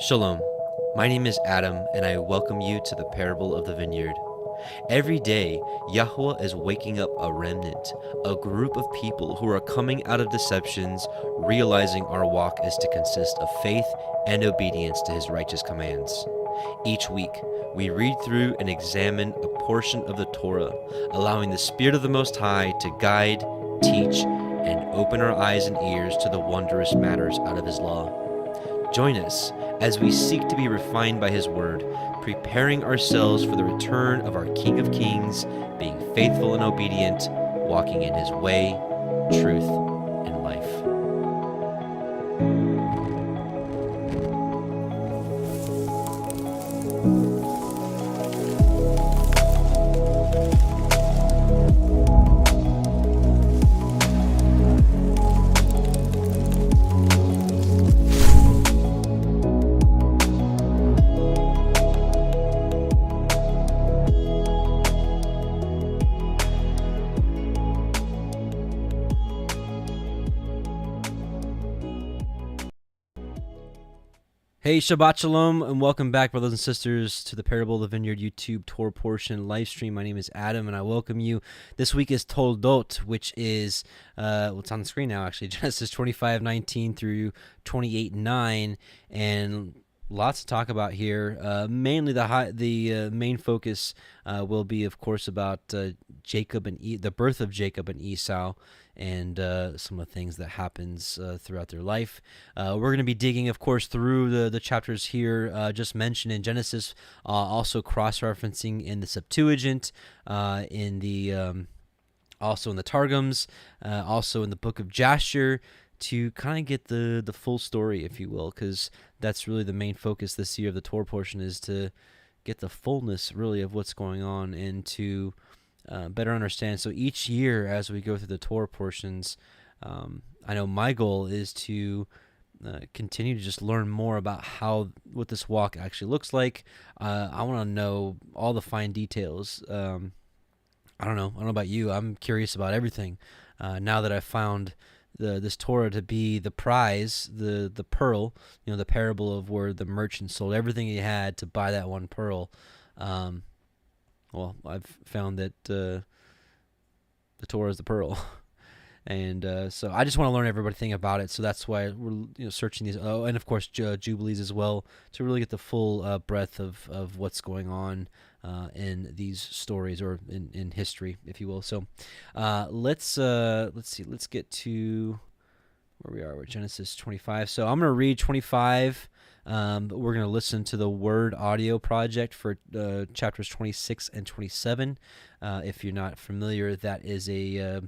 Shalom, my name is Adam, and I welcome you to the parable of the Vineyard. Every day, Yahweh is waking up a remnant, a group of people who are coming out of deceptions, realizing our walk is to consist of faith and obedience to His righteous commands. Each week, we read through and examine a portion of the Torah, allowing the Spirit of the Most High to guide, teach, and open our eyes and ears to the wondrous matters out of His law. Join us as we seek to be refined by His Word, preparing ourselves for the return of our King of Kings, being faithful and obedient, walking in His way, truth, and life. Hey, Shabbat Shalom, and welcome back, brothers and sisters, to the Parable of the Vineyard YouTube Torah portion live stream. My name is Adam, and I welcome you. This week is Toldot, which is, it's on the screen now, actually, Genesis 25:19 through 28:9, and lots to talk about here. Mainly the main focus will be, of course, about Jacob and the birth of Jacob and Esau, and some of the things that happens throughout their life. We're going to be digging, of course, through the chapters here just mentioned in Genesis, also cross-referencing in the Septuagint, in the also in the Targums, also in the book of Jasher, to kind of get the full story, if you will, because that's really the main focus this year of the Torah portion, is to get the fullness, really, of what's going on and to better understand. So each year as we go through the Torah portions, I know my goal is to continue to just learn more about what this walk actually looks like. I want to know all the fine details. I don't know about you. I'm curious about everything. Now that I've found this Torah to be the prize, the pearl, the parable of where the merchant sold everything he had to buy that one pearl. Well, I've found that the Torah is the pearl, and so I just want to learn everything about it. So that's why we're searching these. Oh, and of course Jubilees as well, to really get the full breadth of what's going on in these stories, or in history, if you will. So let's see. Let's get to where we are. We're Genesis 25. So I'm going to read 25. But we're going to listen to the Word Audio Project for chapters 26 and 27. If you're not familiar, that is a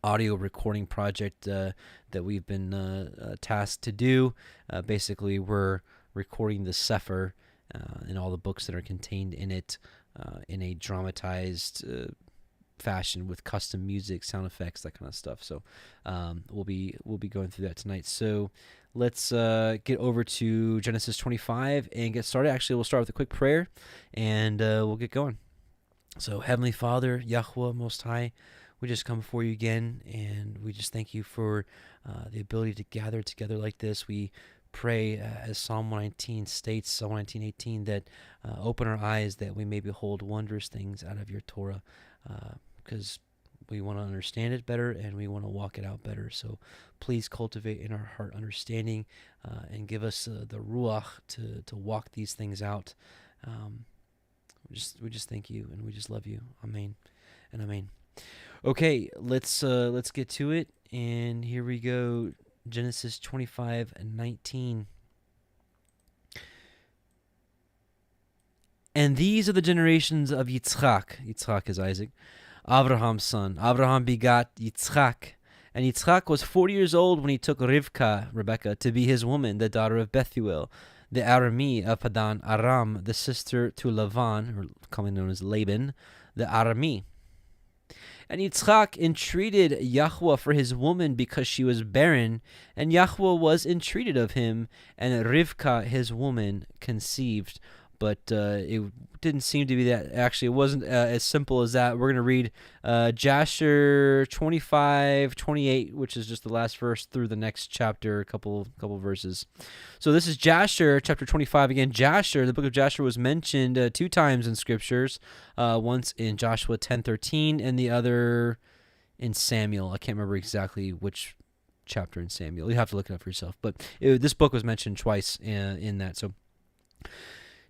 audio recording project that we've been tasked to do. Basically, we're recording the Cepher and all the books that are contained in it in a dramatized fashion with custom music, sound effects, that kind of stuff. So we'll be going through that tonight. So let's get over to Genesis 25 and get started. Actually, we'll start with a quick prayer, and we'll get going. So, Heavenly Father, Yahweh Most High, we just come before you again, and we just thank you for the ability to gather together like this. We pray, as Psalm 119 states, Psalm 119:18, that open our eyes that we may behold wondrous things out of your Torah, because we want to understand it better, and we want to walk it out better. So please cultivate in our heart understanding, and give us the ruach to walk these things out. We just thank you, and we just love you. Amen and amen. Okay, let's get to it, and here we go. Genesis 25:19. And these are the generations of Yitzchak. Yitzchak is Isaac, Abraham's son. Abraham begot Yitzchak, and Yitzchak was 40 years old when he took Rebekah, to be his woman, the daughter of Bethuel, the Aramean of Padan Aram, the sister to Lavan, or commonly known as Laban, the Aramean. And Yitzchak entreated Yahweh for his woman because she was barren, and Yahweh was entreated of him, and Rivkah his woman conceived. but it didn't seem to be that. Actually, it wasn't as simple as that. We're going to read Jasher 25:28, which is just the last verse through the next chapter, a couple verses. So this is Jasher chapter 25. Again, Jasher, the book of Jasher was mentioned 2 times in scriptures, once in Joshua 10:13 and the other in Samuel. I can't remember exactly which chapter in Samuel. You have to look it up for yourself. But this book was mentioned twice in that. So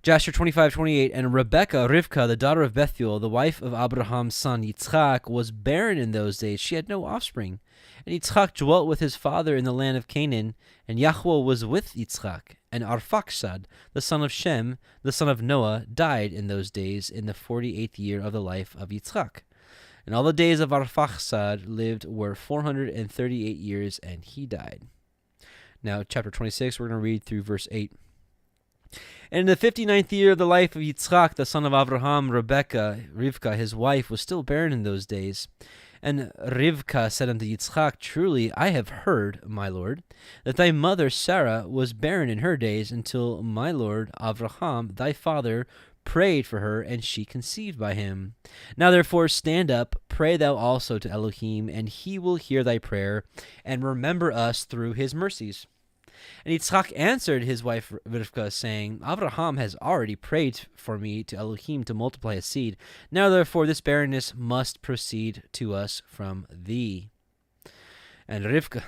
Jasher 25:28, and Rebekah, Rivkah, the daughter of Bethuel, the wife of Abraham's son Yitzchak, was barren in those days. She had no offspring. And Yitzchak dwelt with his father in the land of Canaan, and Yahweh was with Yitzchak. And Arphaxad, the son of Shem, the son of Noah, died in those days in the 48th year of the life of Yitzchak. And all the days of Arphaxad lived were 438 years, and he died. Now, chapter 26, we're going to read through verse 8. And in the 59th year of the life of Yitzchak, the son of Abraham, Rivkah, his wife, was still barren in those days. And Rivkah said unto Yitzchak, Truly I have heard, my lord, that thy mother Sarah was barren in her days, until my lord Abraham, thy father, prayed for her, and she conceived by him. Now therefore stand up, pray thou also to Elohim, and he will hear thy prayer, and remember us through his mercies. And Yitzchak answered his wife Rivkah, saying, Abraham has already prayed for me to Elohim to multiply his seed. Now therefore this barrenness must proceed to us from thee. And Rivkah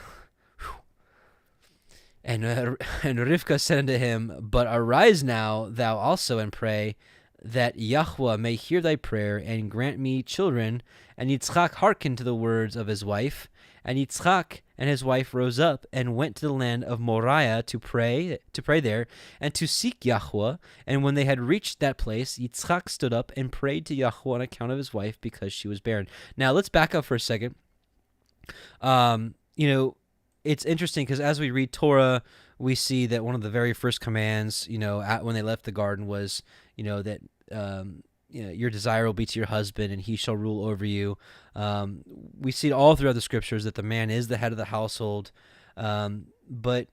said unto him, But arise now thou also and pray, that Yahweh may hear thy prayer and grant me children. And Yitzchak hearkened to the words of his wife. And Yitzchak and his wife rose up and went to the land of Moriah to pray there and to seek Yahweh. And when they had reached that place, Yitzchak stood up and prayed to Yahweh on account of his wife, because she was barren. Now let's back up for a second. It's interesting because as we read Torah, we see that one of the very first commands, when they left the garden was, that your desire will be to your husband, and he shall rule over you. We see it all throughout the scriptures that the man is the head of the household. But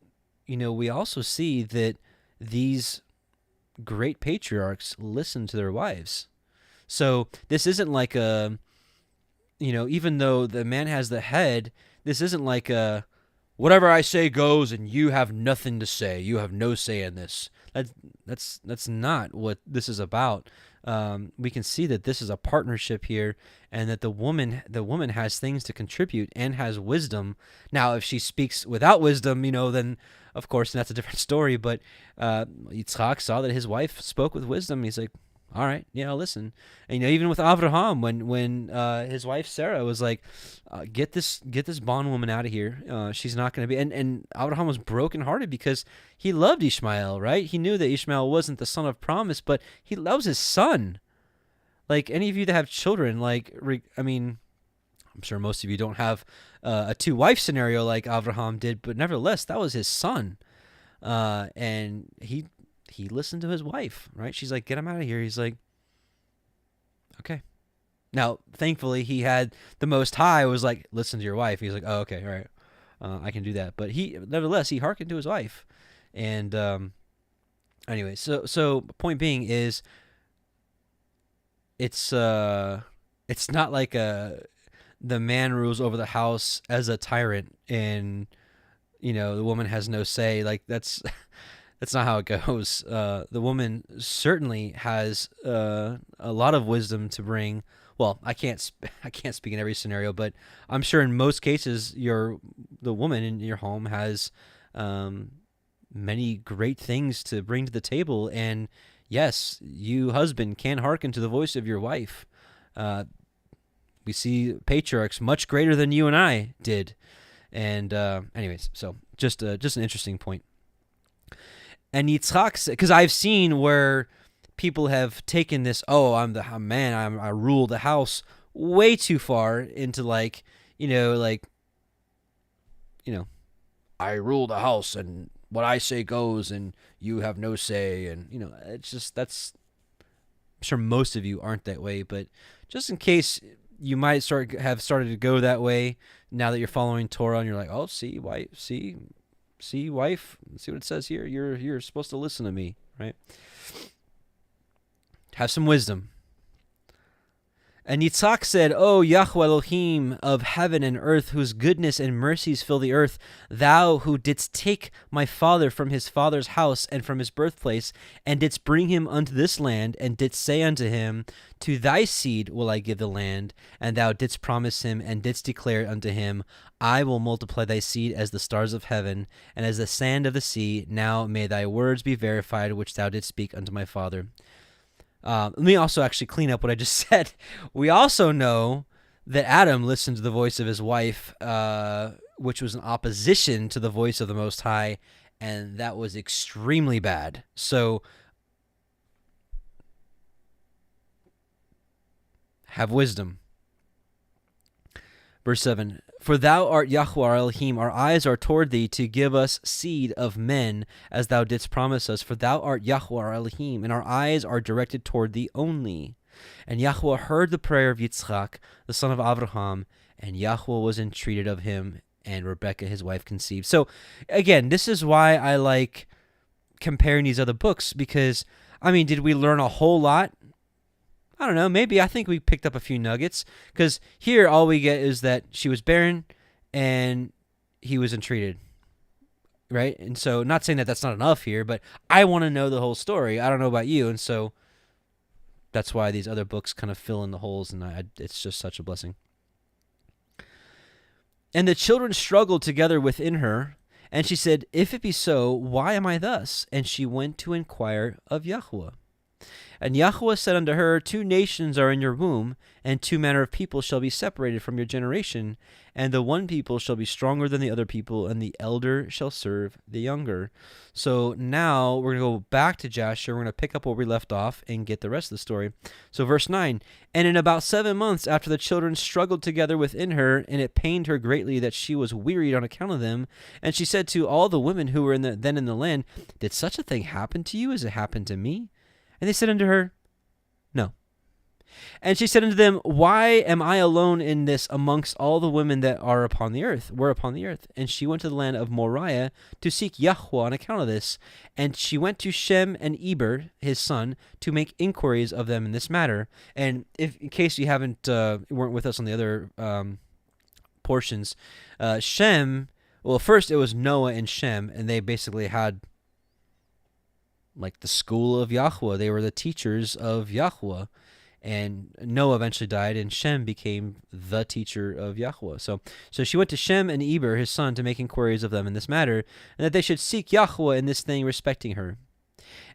we also see that these great patriarchs listen to their wives. So this isn't like even though the man has the head, this isn't like whatever I say goes, and you have nothing to say. You have no say in this. That's not what this is about. We can see that this is a partnership here, and that the woman has things to contribute and has wisdom. Now, if she speaks without wisdom, then of course that's a different story. But Yitzchak saw that his wife spoke with wisdom. He's like, all right, listen. And even with Abraham, when his wife Sarah was like, get this bondwoman out of here. She's not going to be. And Abraham was brokenhearted because he loved Ishmael, right? He knew that Ishmael wasn't the son of promise, but he loves his son. Like any of you that have children, I'm sure most of you don't have a 2-wife scenario like Abraham did, but nevertheless, that was his son, and he listened to his wife, right? She's like, get him out of here. He's like, okay. Now, thankfully, he had the Most High was like, listen to your wife. He's like, oh, okay, all right, I can do that. But nevertheless, he hearkened to his wife. And anyway, so point being is, it's not like the man rules over the house as a tyrant, and the woman has no say. Like that's not how it goes. The woman certainly has a lot of wisdom to bring. Well, I can't speak in every scenario, but I'm sure in most cases, the woman in your home has many great things to bring to the table. And yes, you husband can hearken to the voice of your wife. We see patriarchs much greater than you and I did. And anyways, so just an interesting point. And Yitzchak, because I've seen where people have taken this, I'm I rule the house, way too far into I rule the house and what I say goes and you have no say. And, it's just, I'm sure most of you aren't that way, but just in case you might have started to go that way now that you're following Torah and you're like, oh, see, wife, see what it says here. You're supposed to listen to me, right? Have some wisdom. And Yitzhak said, O Yahweh Elohim of heaven and earth, whose goodness and mercies fill the earth, thou who didst take my father from his father's house and from his birthplace, and didst bring him unto this land, and didst say unto him, to thy seed will I give the land, and thou didst promise him, and didst declare unto him, I will multiply thy seed as the stars of heaven, and as the sand of the sea. Now may thy words be verified, which thou didst speak unto my father. Let me also actually clean up what I just said. We also know that Adam listened to the voice of his wife, which was in opposition to the voice of the Most High, and that was extremely bad. So, have wisdom. Verse 7, For thou art Yahweh our Elohim, our eyes are toward thee to give us seed of men, as thou didst promise us. For thou art Yahweh our Elohim, and our eyes are directed toward thee only. And Yahweh heard the prayer of Yitzchak, the son of Abraham, and Yahweh was entreated of him, and Rebekah his wife conceived. So, again, this is why I like comparing these other books, because, I mean, did we learn a whole lot? I don't know, maybe. I think we picked up a few nuggets, because here all we get is that she was barren and he was entreated, right? And so, not saying that that's not enough here, but I want to know the whole story. I don't know about you, and so that's why these other books kind of fill in the holes, and it's just such a blessing. And the children struggled together within her, and she said, If it be so, why am I thus? And she went to inquire of Yahweh. And Yahweh said unto her, 2 nations are in your womb, and 2 manner of people shall be separated from your generation. And the one people shall be stronger than the other people, and the elder shall serve the younger. So now we're going to go back to Jasher. We're going to pick up where we left off and get the rest of the story. So verse 9, And in about 7 months after the children struggled together within her, and it pained her greatly that she was wearied on account of them. And she said to all the women who were then in the land, Did such a thing happen to you as it happened to me? And they said unto her, No. And she said unto them, Why am I alone in this amongst all the women that were upon the earth? And she went to the land of Moriah to seek Yahweh on account of this. And she went to Shem and Eber, his son, to make inquiries of them in this matter. And if, in case you weren't with us on the other portions, Shem, well, first it was Noah and Shem, and they basically had like the school of Yahweh. They were the teachers of Yahweh. And Noah eventually died, and Shem became the teacher of Yahweh. So she went to Shem and Eber, his son, to make inquiries of them in this matter, and that they should seek Yahweh in this thing respecting her.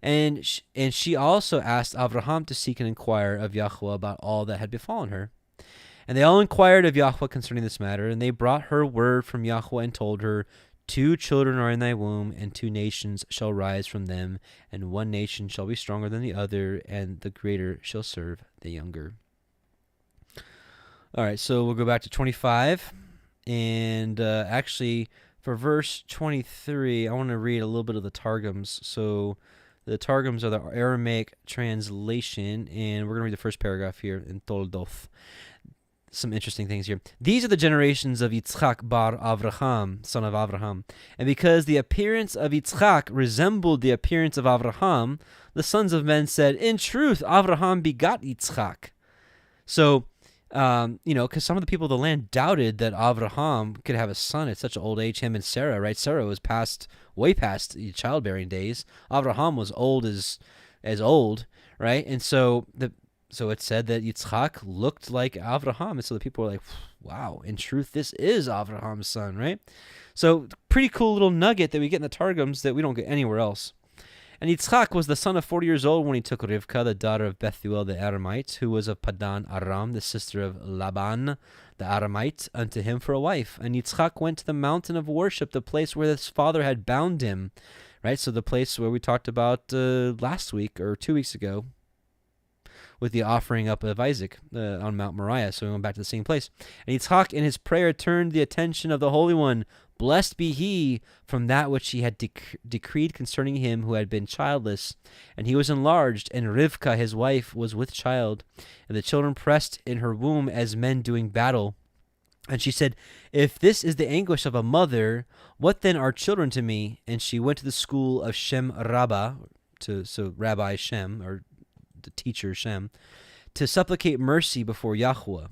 And she also asked Abraham to seek and inquire of Yahweh about all that had befallen her. And they all inquired of Yahweh concerning this matter, and they brought her word from Yahweh and told her, 2 children are in thy womb, and 2 nations shall rise from them, and 1 nation shall be stronger than the other, and the greater shall serve the younger. All right, so we'll go back to 25, and actually, for verse 23, I want to read a little bit of the Targums. So the Targums are the Aramaic translation, and we're going to read the first paragraph here in Toldot. Some interesting things here. These are the generations of Yitzchak bar Avraham, son of Avraham. And because the appearance of Yitzchak resembled the appearance of Avraham, the sons of men said, In truth, Avraham begot Yitzchak. So, because some of the people of the land doubted that Avraham could have a son at such an old age, him and Sarah, right? Sarah was way past childbearing days. Avraham was old as old, right? And so it said that Yitzchak looked like Avraham, and so the people were like, wow, in truth, this is Avraham's son, right? So pretty cool little nugget that we get in the Targums that we don't get anywhere else. And Yitzchak was the son of 40 years old when he took Rivkah, the daughter of Bethuel the Aramite, who was of Padan Aram, the sister of Laban the Aramite, unto him for a wife. And Yitzchak went to the mountain of worship, the place where his father had bound him, right? So the place where we talked about last week or 2 weeks ago, with the offering up of Isaac on Mount Moriah. So we went back to the same place. And Yitzchak in his prayer turned the attention of the Holy One. Blessed be he from that which he had decreed concerning him who had been childless. And he was enlarged, and Rivkah his wife was with child. And the children pressed in her womb as men doing battle. And she said, If this is the anguish of a mother, what then are children to me? And she went to the school of Shem Rabbah, so Rabbi Shem, or the teacher Shem, to supplicate mercy before Yahweh.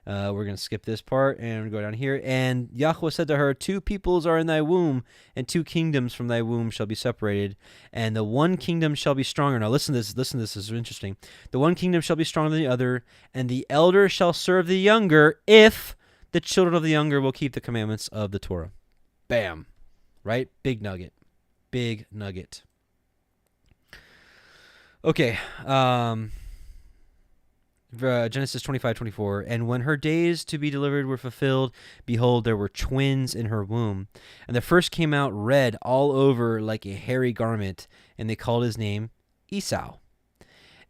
We're going to skip this part and go down here. And Yahweh said to her, 2 peoples are in thy womb, and 2 kingdoms from thy womb shall be separated, and the one kingdom shall be stronger. Now listen to this. This is interesting. The one kingdom shall be stronger than the other, and the elder shall serve the younger, if the children of the younger will keep the commandments of the Torah. Bam. Right? Big nugget. Big nugget. Okay. Genesis 25:24. And when her days to be delivered were fulfilled, behold, there were twins in her womb. And the first came out red all over like a hairy garment, and they called his name Esau.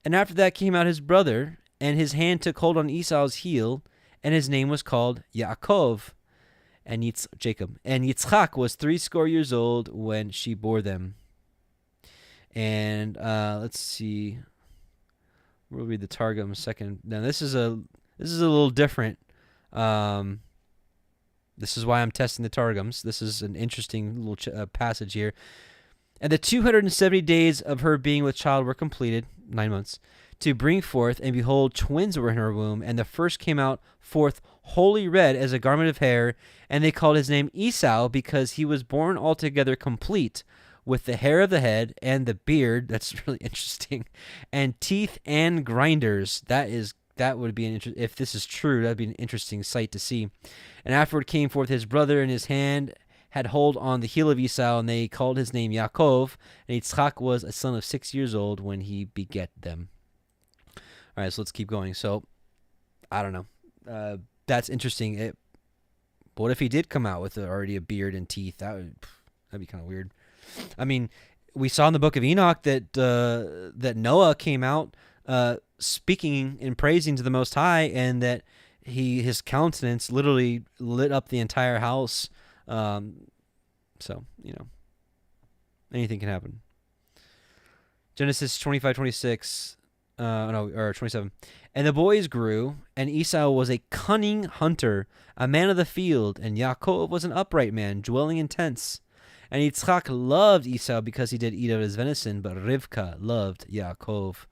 And after that came out his brother, and his hand took hold on Esau's heel, and his name was called Yaakov, and Jacob. And Yitzchak was 80 years old when she bore them. And let's see. We'll read the Targums second. Now this is a little different. This is why I'm testing the Targums. This is an interesting little passage here. And the 270 days of her being with child were completed, 9 months, to bring forth, and behold, twins were in her womb, and the first came out forth wholly red as a garment of hair, and they called his name Esau, because he was born altogether complete, with the hair of the head and the beard. That's really interesting. And teeth and grinders. That would be if this is true, that'd be an interesting sight to see. And afterward came forth his brother, and his hand had hold on the heel of Esau, and they called his name Yaakov. And Yitzchak was a son of 6 years old when he begat them. All right, so let's keep going. So, I don't know. That's interesting. What if he did come out with already a beard and teeth? That'd be kind of weird. I mean, we saw in the book of Enoch that Noah came out speaking and praising to the Most High, and that his countenance literally lit up the entire house. So, anything can happen. Genesis 25:26, or 27. And the boys grew, and Esau was a cunning hunter, a man of the field, and Yaakov was an upright man, dwelling in tents. And Yitzchak loved Esau because he did eat of his venison, but Rivka loved Yaakov.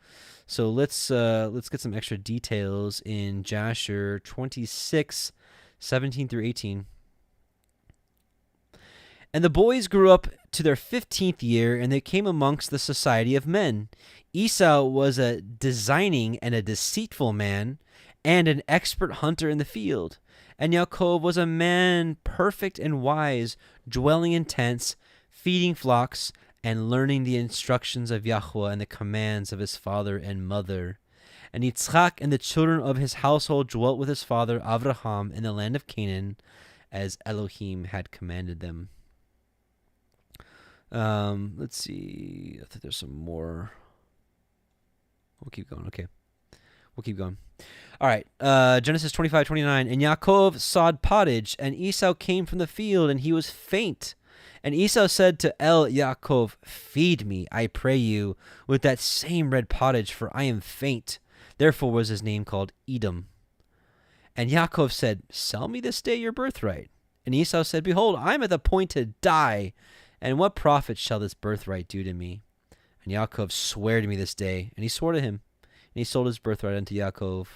So let's get some extra details in Jasher 26:17 through 18. And the boys grew up to their 15th year, and they came amongst the society of men. Esau was a designing and a deceitful man, and an expert hunter in the field. And Yaakov was a man perfect and wise, dwelling in tents, feeding flocks, and learning the instructions of Yahweh and the commands of his father and mother. And Yitzchak and the children of his household dwelt with his father Avraham in the land of Canaan, as Elohim had commanded them. Let's see. I think there's some more. We'll keep going. Okay. We'll keep going. All right. Genesis 25:29. And Yaakov sawed pottage, and Esau came from the field, and he was faint. And Esau said to Yaakov, feed me, I pray you, with that same red pottage, for I am faint. Therefore was his name called Edom. And Yaakov said, sell me this day your birthright. And Esau said, behold, I am at the point to die, and what profit shall this birthright do to me? And Yaakov sware to me this day. And he swore to him, and he sold his birthright unto Yaakov.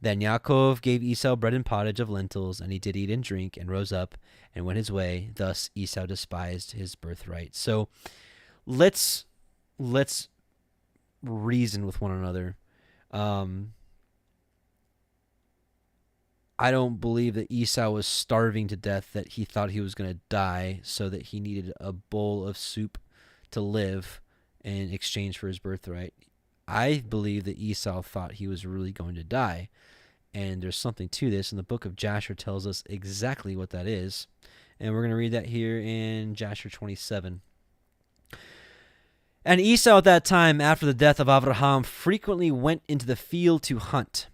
Then Yaakov gave Esau bread and pottage of lentils, and he did eat and drink, and rose up, and went his way. Thus Esau despised his birthright. So let's reason with one another. I don't believe that Esau was starving to death, that he thought he was going to die, so that he needed a bowl of soup to live in exchange for his birthright. I believe that Esau thought he was really going to die. And there's something to this, and the book of Jasher tells us exactly what that is. And we're going to read that here in Jasher 27. And Esau at that time, after the death of Avraham, frequently went into the field to hunt.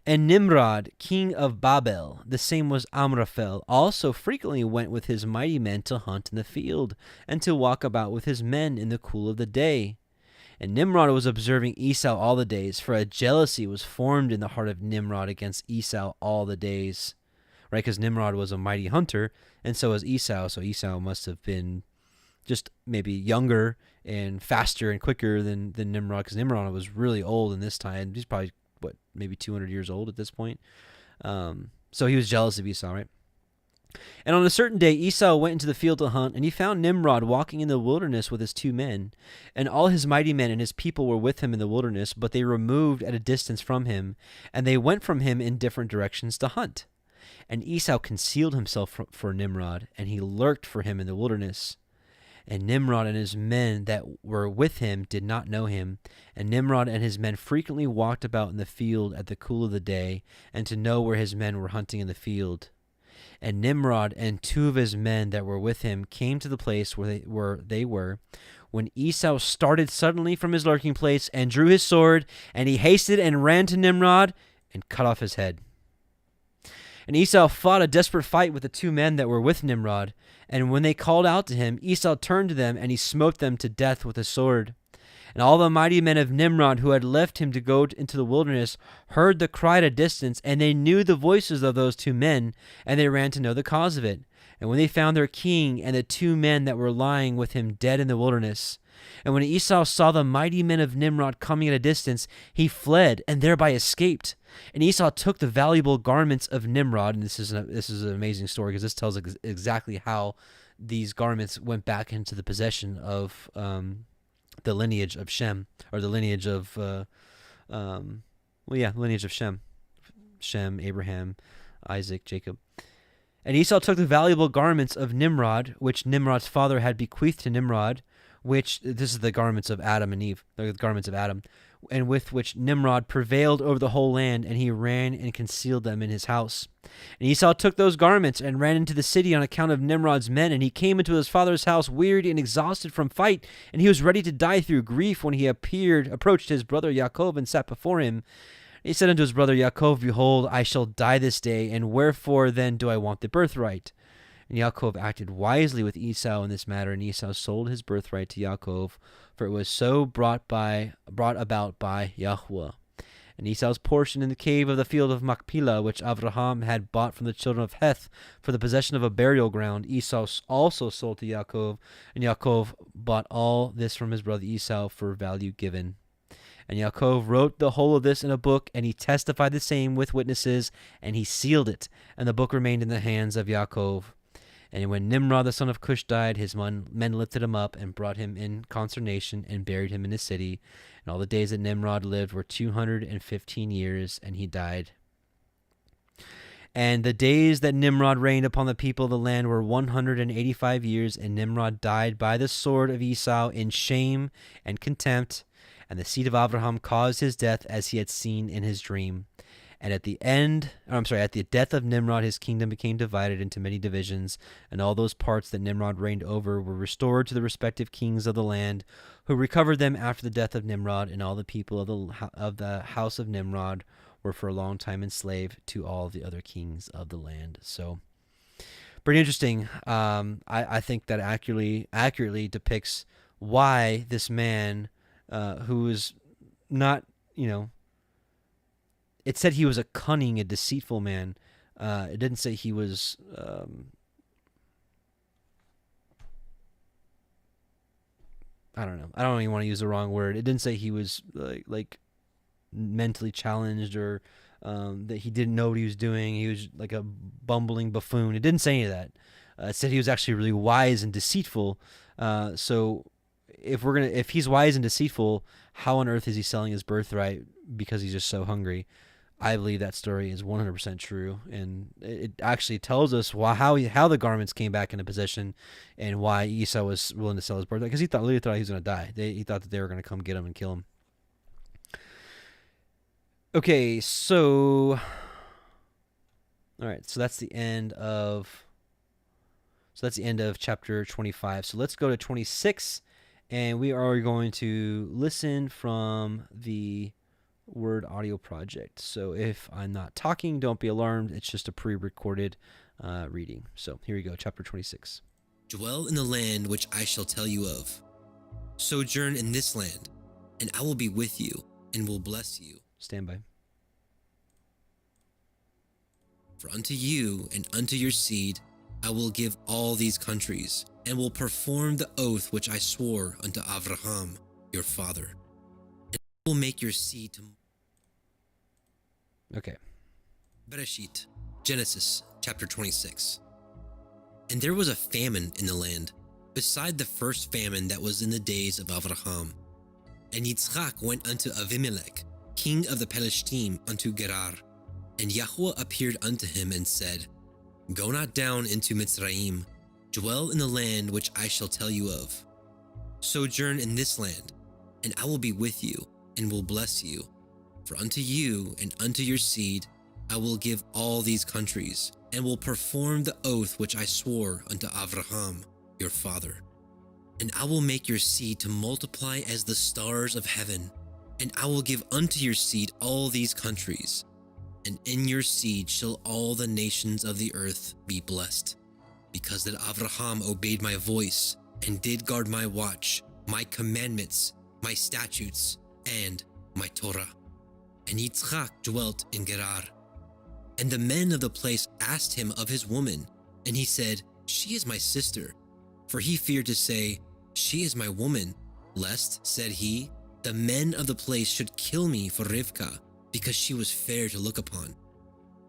And Nimrod, king of Babel, the same was Amraphel, also frequently went with his mighty men to hunt in the field, and to walk about with his men in the cool of the day. And Nimrod was observing Esau all the days, for a jealousy was formed in the heart of Nimrod against Esau all the days. Right, because Nimrod was a mighty hunter, and so was Esau. So Esau must have been just maybe younger and faster and quicker than Nimrod, because Nimrod was really old in this time. He's probably, maybe 200 years old at this point. So he was jealous of Esau, right? And on a certain day, Esau went into the field to hunt, and he found Nimrod walking in the wilderness with his 2 men. And all his mighty men and his people were with him in the wilderness, but they removed at a distance from him, and they went from him in different directions to hunt. And Esau concealed himself for Nimrod, and he lurked for him in the wilderness. And Nimrod and his men that were with him did not know him. And Nimrod and his men frequently walked about in the field at the cool of the day, and to know where his men were hunting in the field. And Nimrod and 2 of his men that were with him came to the place where they were, when Esau started suddenly from his lurking place and drew his sword, and he hasted and ran to Nimrod and cut off his head. And Esau fought a desperate fight with the 2 men that were with Nimrod, and when they called out to him, Esau turned to them, and he smote them to death with his sword. And all the mighty men of Nimrod who had left him to go into the wilderness heard the cry at a distance, and they knew the voices of those 2 men, and they ran to know the cause of it. And when they found their king and the 2 men that were lying with him dead in the wilderness, and when Esau saw the mighty men of Nimrod coming at a distance, he fled and thereby escaped. And Esau took the valuable garments of Nimrod, and this is an amazing story, because this tells exactly how these garments went back into the possession of the lineage of Shem, or the lineage of, lineage of Shem. Shem, Abraham, Isaac, Jacob. And Esau took the valuable garments of Nimrod, which Nimrod's father had bequeathed to Nimrod, this is the garments of Adam and Eve, the garments of Adam, and with which Nimrod prevailed over the whole land, and he ran and concealed them in his house. And Esau took those garments and ran into the city on account of Nimrod's men, and he came into his father's house wearied and exhausted from fight, and he was ready to die through grief when he approached his brother Yaakov and sat before him. He said unto his brother Yaakov, Behold, I shall die this day, and wherefore then do I want the birthright? And Yaakov acted wisely with Esau in this matter, and Esau sold his birthright to Yaakov, for it was so brought about by Yahweh. And Esau's portion in the cave of the field of Machpelah, which Abraham had bought from the children of Heth for the possession of a burial ground, Esau also sold to Yaakov, and Yaakov bought all this from his brother Esau for value given. And Yaakov wrote the whole of this in a book, and he testified the same with witnesses, and he sealed it, and the book remained in the hands of Yaakov. And when Nimrod the son of Cush died, his men lifted him up and brought him in consternation and buried him in his city. And all the days that Nimrod lived were 215 years, and he died. And the days that Nimrod reigned upon the people of the land were 185 years, and Nimrod died by the sword of Esau in shame and contempt. And the seed of Abraham caused his death, as he had seen in his dream. And at the death of Nimrod, his kingdom became divided into many divisions, and all those parts that Nimrod reigned over were restored to the respective kings of the land, who recovered them after the death of Nimrod. And all the people of the house of Nimrod were for a long time enslaved to all the other kings of the land. So, pretty interesting. I think that accurately depicts why this man, who is not, it said he was a cunning and deceitful man. It didn't say he was, I don't know. I don't even want to use the wrong word. It didn't say he was like mentally challenged, or that he didn't know what he was doing. He was like a bumbling buffoon. It didn't say any of that. It said he was actually really wise and deceitful. So if he's wise and deceitful, how on earth is he selling his birthright because he's just so hungry? I believe that story is 100% true, and it actually tells us how the garments came back into possession, and why Esau was willing to sell his birthright, because he literally thought he was going to die. He thought that they were going to come get him and kill him. Okay, so all right, so that's the end of chapter 25. So let's go to 26, and we are going to listen from the Word audio project. So if I'm not talking, don't be alarmed. It's just a pre-recorded reading. So here we go, chapter 26. Dwell in the land which I shall tell you of. Sojourn in this land, and I will be with you, and will bless you. Stand by. For unto you and unto your seed I will give all these countries, and will perform the oath which I swore unto Abraham your father, and I will make your seed to... Okay. Bereshit, Genesis chapter 26. And there was a famine in the land, beside the first famine that was in the days of Abraham. And Yitzchak went unto Avimelech, king of the Pelishtim, unto Gerar. And Yahweh appeared unto him and said, Go not down into Mitzrayim, dwell in the land which I shall tell you of. Sojourn in this land, and I will be with you, and will bless you. For unto you and unto your seed I will give all these countries, and will perform the oath which I swore unto Abraham your father. And I will make your seed to multiply as the stars of heaven, and I will give unto your seed all these countries, and in your seed shall all the nations of the earth be blessed, because that Abraham obeyed my voice, and did guard my watch, my commandments, my statutes, and my Torah. And Yitzchak dwelt in Gerar. And the men of the place asked him of his woman, and he said, She is my sister. For he feared to say, She is my woman, lest, said he, the men of the place should kill me for Rivkah, because she was fair to look upon.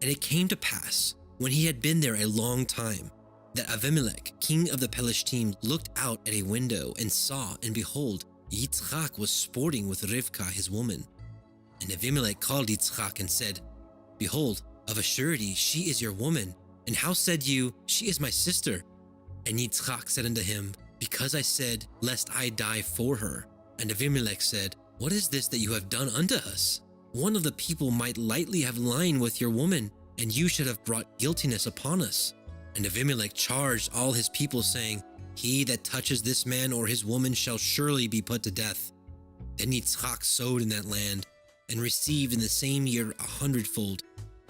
And it came to pass, when he had been there a long time, that Avimelech, king of the Pelishtim, looked out at a window and saw, and behold, Yitzchak was sporting with Rivkah his woman. And Avimelech called Yitzchak and said, Behold, of a surety she is your woman, and how said you, She is my sister? And Yitzchak said unto him, Because I said, Lest I die for her. And Avimelech said, What is this that you have done unto us? One of the people might lightly have lain with your woman, and you should have brought guiltiness upon us. And Avimelech charged all his people, saying, He that touches this man or his woman shall surely be put to death. Then Yitzchak sowed in that land, and received in the same year 100-fold,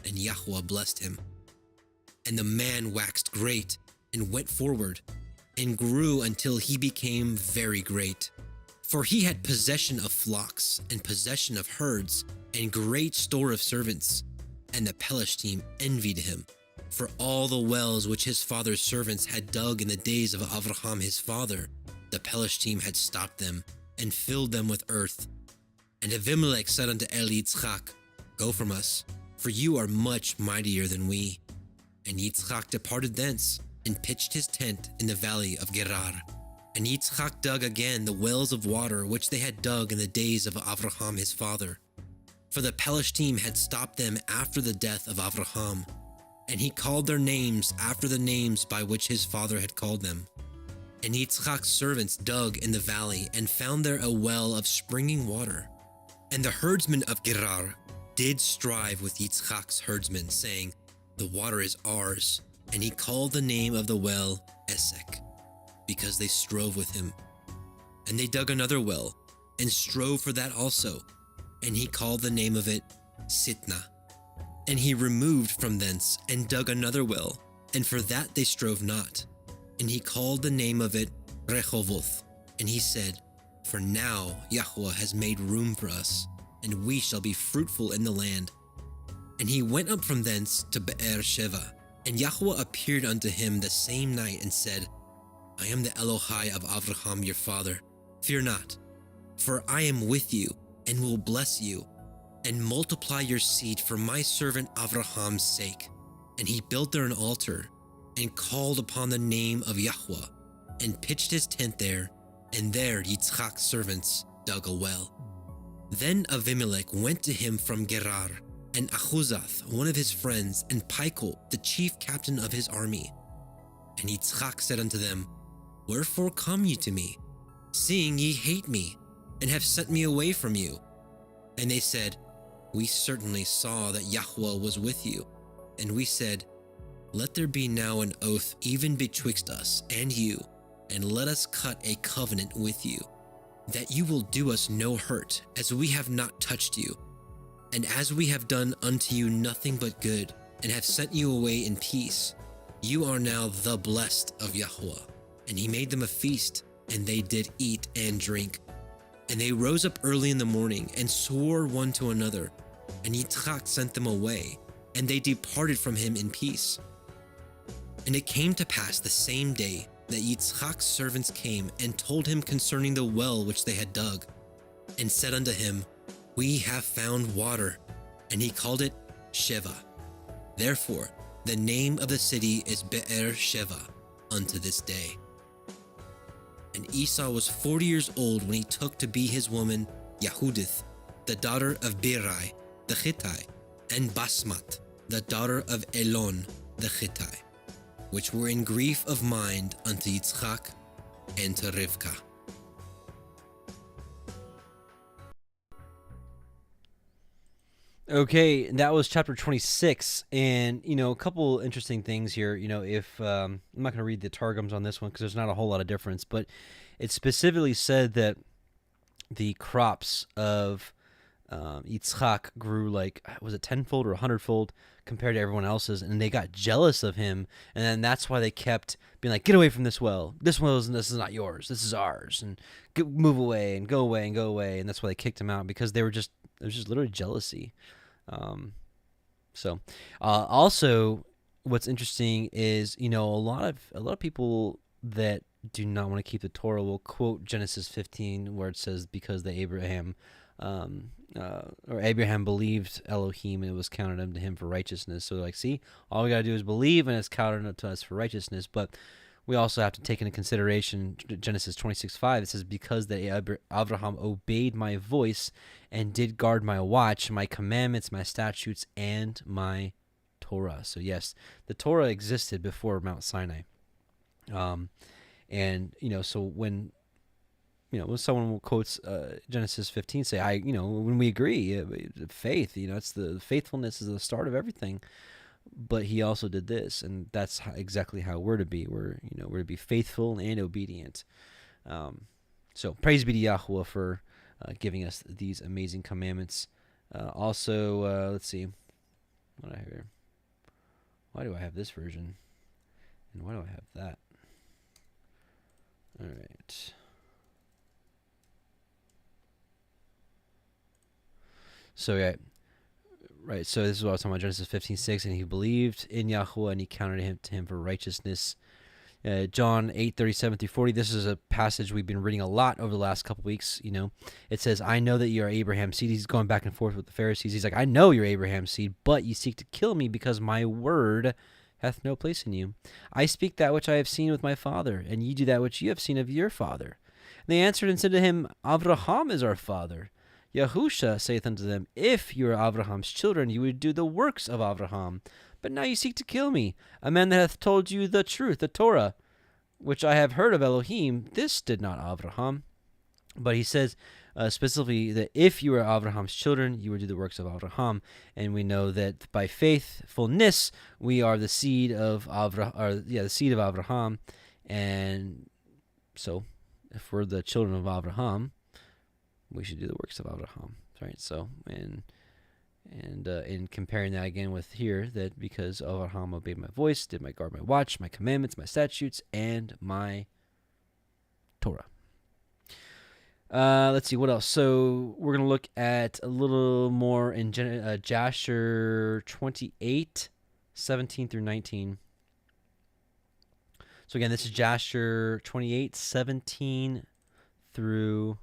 and Yahweh blessed him. And the man waxed great, and went forward, and grew until he became very great. For he had possession of flocks, and possession of herds, and great store of servants. And the Pelishtim envied him, for all the wells which his father's servants had dug in the days of Abraham his father, the Pelishtim had stopped them, and filled them with earth. And Avimelech said unto Yitzchak, Go from us, for you are much mightier than we. And Yitzchak departed thence, and pitched his tent in the valley of Gerar. And Yitzchak dug again the wells of water which they had dug in the days of Abraham his father. For the Pelishtim had stopped them after the death of Abraham, and he called their names after the names by which his father had called them. And Yitzchak's servants dug in the valley, and found there a well of springing water. And the herdsmen of Gerar did strive with Yitzchak's herdsmen, saying, The water is ours. And he called the name of the well Esek, because they strove with him. And they dug another well, and strove for that also. And he called the name of it Sitnah. And he removed from thence, and dug another well, and for that they strove not. And he called the name of it Rehoboth. And he said, For now Yahweh has made room for us, and we shall be fruitful in the land. And he went up from thence to Beer-sheva, and Yahweh appeared unto him the same night, and said, I am the Elohai of Abraham your father. Fear not, for I am with you, and will bless you, and multiply your seed for my servant Abraham's sake. And he built there an altar, and called upon the name of Yahweh, and pitched his tent there, and there Yitzchak's servants dug a well. Then Avimelech went to him from Gerar, and Achuzath, one of his friends, and Pichol, the chief captain of his army. And Yitzchak said unto them, Wherefore come ye to me, seeing ye hate me, and have sent me away from you? And they said, We certainly saw that Yahweh was with you. And we said, Let there be now an oath even betwixt us and you, and let us cut a covenant with you, that you will do us no hurt, as we have not touched you. And as we have done unto you nothing but good, and have sent you away in peace, you are now the blessed of Yahweh. And he made them a feast, and they did eat and drink. And they rose up early in the morning, and swore one to another. And Yitzchak sent them away, and they departed from him in peace. And it came to pass the same day that Yitzchak's servants came and told him concerning the well which they had dug, and said unto him, We have found water. And he called it Sheva. Therefore, the name of the city is Be'er Sheva unto this day. And Esau was 40 years old when he took to be his woman Yehudith, the daughter of LBRY the Hittite, and Basmat, the daughter of Elon the Hittite, which were in grief of mind unto Yitzchak and to Rivkah. Okay, that was chapter 26, and a couple interesting things here. If I'm not going to read the Targums on this one because there's not a whole lot of difference, but it specifically said that the crops of Yitzchak grew was it tenfold or 100-fold compared to everyone else's, and they got jealous of him, and then that's why they kept being like, "Get away from this well! This is not yours. This is ours, and move away and go away and go away." And that's why they kicked him out, because it was just literally jealousy. Also, what's interesting is a lot of people that do not want to keep the Torah will quote Genesis 15, where it says, because Abraham believed Elohim and it was counted unto him for righteousness. So like, see, all we got to do is believe and it's counted unto us for righteousness. But we also have to take into consideration Genesis 26:5. It says, because Abraham obeyed my voice and did guard my watch, my commandments, my statutes, and my Torah. So yes, the Torah existed before Mount Sinai. So when someone quotes Genesis 15, say, when we agree, faith, it's the faithfulness is the start of everything. But he also did this, and that's exactly how we're to be. We're to be faithful and obedient. So praise be to Yahweh for giving us these amazing commandments. Let's see, what do I have here? Why do I have this version, and why do I have that? All right. So yeah. Right, so this is what I was talking about, Genesis 15:6, and he believed in Yahweh, and he counted to him for righteousness. John 8:37-40, this is a passage we've been reading a lot over the last couple weeks. It says, I know that you are Abraham's seed. He's going back and forth with the Pharisees. He's like, I know you're Abraham's seed, but you seek to kill me because my word hath no place in you. I speak that which I have seen with my father, and ye do that which ye have seen of your father. And they answered and said to him, Abraham is our father. Yahusha saith unto them, If you are Abraham's children, you would do the works of Abraham. But now you seek to kill me, a man that hath told you the truth, the Torah, which I have heard of Elohim. This did not Abraham. But he says specifically that if you are Abraham's children, you would do the works of Abraham. And we know that by faithfulness, we are the seed of the seed of Abraham. And so, if we're the children of Abraham, we should do the works of Abraham, right? So, and in comparing that again with here, that because Abraham obeyed my voice, did my guard, my watch, my commandments, my statutes, and my Torah. Let's see what else. So we're gonna look at a little more in Jasher 28:17-19. So again, this is Jasher 28:17 through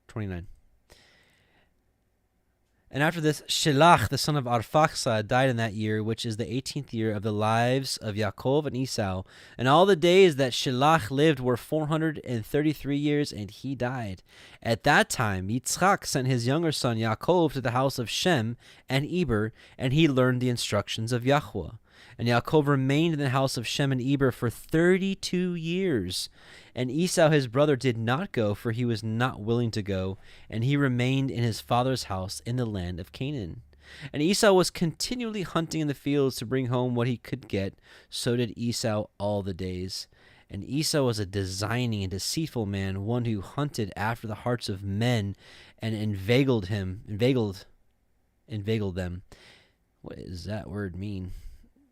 29. And after this, Shelach, the son of Arphaxad, died in that year, which is the 18th year of the lives of Yaakov and Esau. And all the days that Shelach lived were 433 years, and he died. At that time, Yitzchak sent his younger son Yaakov to the house of Shem and Eber, and he learned the instructions of Yahweh. And Yaakov remained in the house of Shem and Eber for 32 years. And Esau his brother did not go, for he was not willing to go, and he remained in his father's house in the land of Canaan. And Esau was continually hunting in the fields to bring home what he could get. So did Esau all the days. And Esau was a designing and deceitful man, one who hunted after the hearts of men and inveigled them. What does that word mean?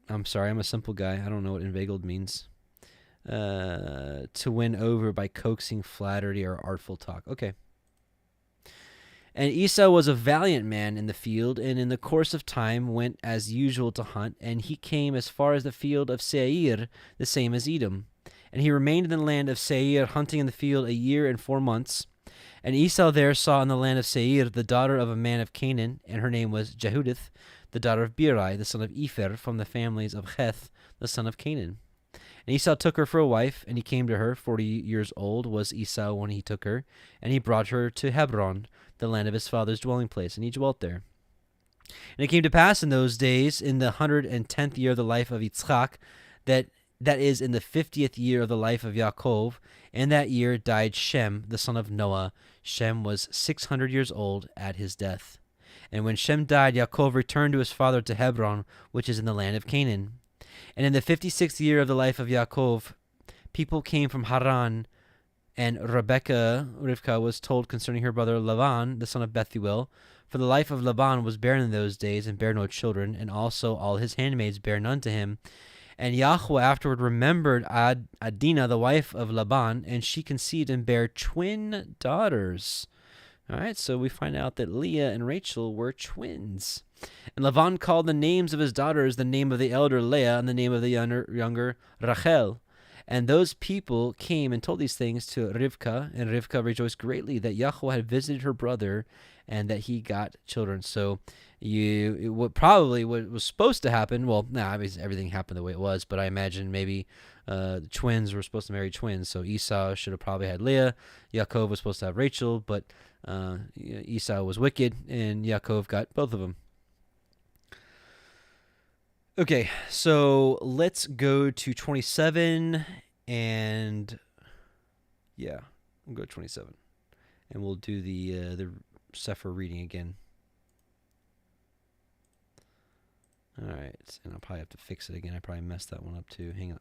I'm sorry, I'm a simple guy. I don't know what inveigled means. To win over by coaxing, flattery, or artful talk. Okay. And Esau was a valiant man in the field, and in the course of time went as usual to hunt, and he came as far as the field of Seir, the same as Edom. And he remained in the land of Seir, hunting in the field 1 year and 4 months. And Esau there saw in the land of Seir the daughter of a man of Canaan, and her name was Jehudith, the daughter of BitChute, the son of Cepher, from the families of Heth, the son of Canaan. And Esau took her for a wife, and he came to her. 40 years old was Esau when he took her, and he brought her to Hebron, the land of his father's dwelling place, and he dwelt there. And it came to pass in those days, in the 110th year of the life of Yitzchak, that is in the 50th year of the life of Yaakov, and that year died Shem, the son of Noah. Shem was 600 years old at his death. And when Shem died, Yaakov returned to his father to Hebron, which is in the land of Canaan. And in the 56th year of the life of Yaakov, people came from Haran, and Rivka was told concerning her brother Laban, the son of Bethuel. For the life of Laban was barren in those days, and bare no children, and also all his handmaids bare none to him. And Yahweh afterward remembered Adinah, the wife of Laban, and she conceived and bare twin daughters. All right, so we find out that Leah and Rachel were twins. And Laban called the names of his daughters the name of the elder Leah and the name of the younger Rachel. And those people came and told these things to Rivka, and Rivka rejoiced greatly that Yahweh had visited her brother and that he got children. So what was supposed to happen, well, obviously everything happened the way it was, but I imagine maybe twins were supposed to marry twins. So Esau should have probably had Leah. Yaakov was supposed to have Rachel, but Esau was wicked, and Yaakov got both of them. Okay, so let's go to 27, and we'll go to 27, and we'll do the Cepher reading again. All right, and I'll probably have to fix it again. I probably messed that one up too. Hang on.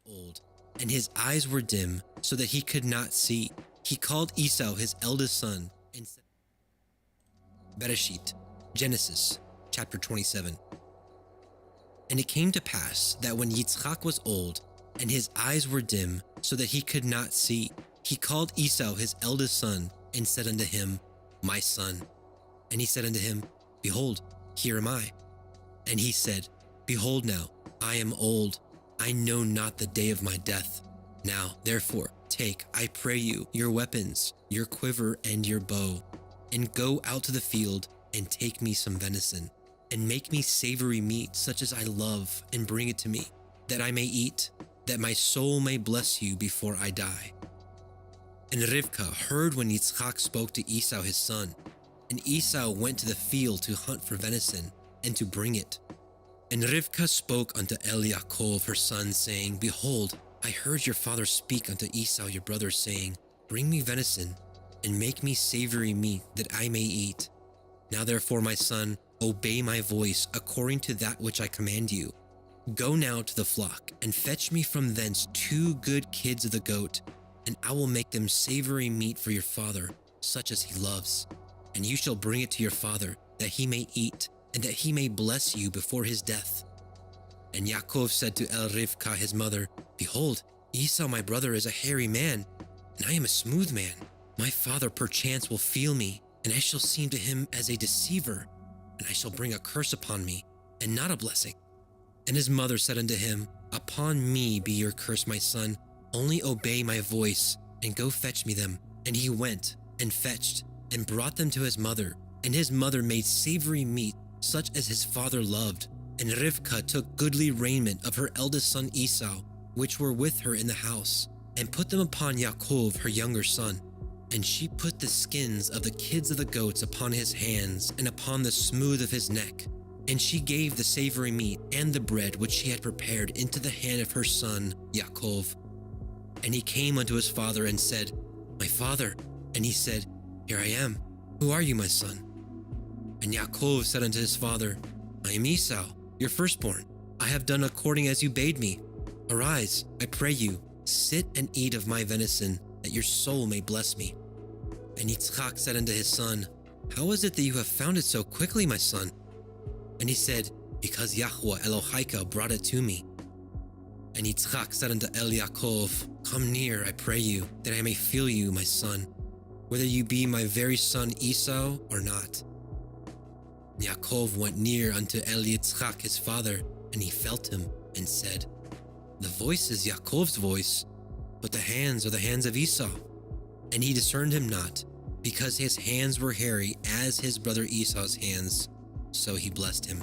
Old, and his eyes were dim, so that he could not see. He called Esau his eldest son, and said, Bereshit, Genesis, chapter 27. And it came to pass that when Yitzchak was old, and his eyes were dim, so that he could not see, he called Esau his eldest son, and said unto him, My son. And he said unto him, Behold, here am I. And he said, Behold now, I am old, I know not the day of my death. Now, therefore, take, I pray you, your weapons, your quiver and your bow, and go out to the field, and take me some venison, and make me savory meat such as I love, and bring it to me, that I may eat, that my soul may bless you before I die. And Rivka heard when Yitzchak spoke to Esau his son, and Esau went to the field to hunt for venison, and to bring it. And Rivka spoke unto Yaakov her son, saying, Behold, I heard your father speak unto Esau your brother, saying, Bring me venison, and make me savory meat, that I may eat. Now therefore, my son, obey my voice, according to that which I command you. Go now to the flock, and fetch me from thence 2 good kids of the goat, and I will make them savory meat for your father, such as he loves. And you shall bring it to your father, that he may eat, and that he may bless you before his death. And Yaakov said to Rivka his mother, Behold, Esau my brother is a hairy man, and I am a smooth man. My father perchance will feel me, and I shall seem to him as a deceiver, and I shall bring a curse upon me, and not a blessing. And his mother said unto him, Upon me be your curse, my son, only obey my voice, and go fetch me them. And he went, and fetched, and brought them to his mother, and his mother made savory meat, such as his father loved. And Rivka took goodly raiment of her eldest son Esau, which were with her in the house, and put them upon Yaakov her younger son. And she put the skins of the kids of the goats upon his hands, and upon the smooth of his neck. And she gave the savory meat and the bread which she had prepared into the hand of her son Yaakov. And he came unto his father and said, My father. And he said, Here I am. Who are you, my son? And Yaakov said unto his father, I am Esau, your firstborn. I have done according as you bade me. Arise, I pray you, sit and eat of my venison, that your soul may bless me. And Yitzchak said unto his son, How is it that you have found it so quickly, my son? And he said, Because Yahweh Elohika brought it to me. And Yitzchak said unto Yaakov, Come near, I pray you, that I may feel you, my son, whether you be my very son Esau or not. And Yaakov went near unto Yitzchak his father, and he felt him and said, "The voice is Yaakov's voice, but the hands are the hands of Esau." And he discerned him not, because his hands were hairy as his brother Esau's hands. So he blessed him.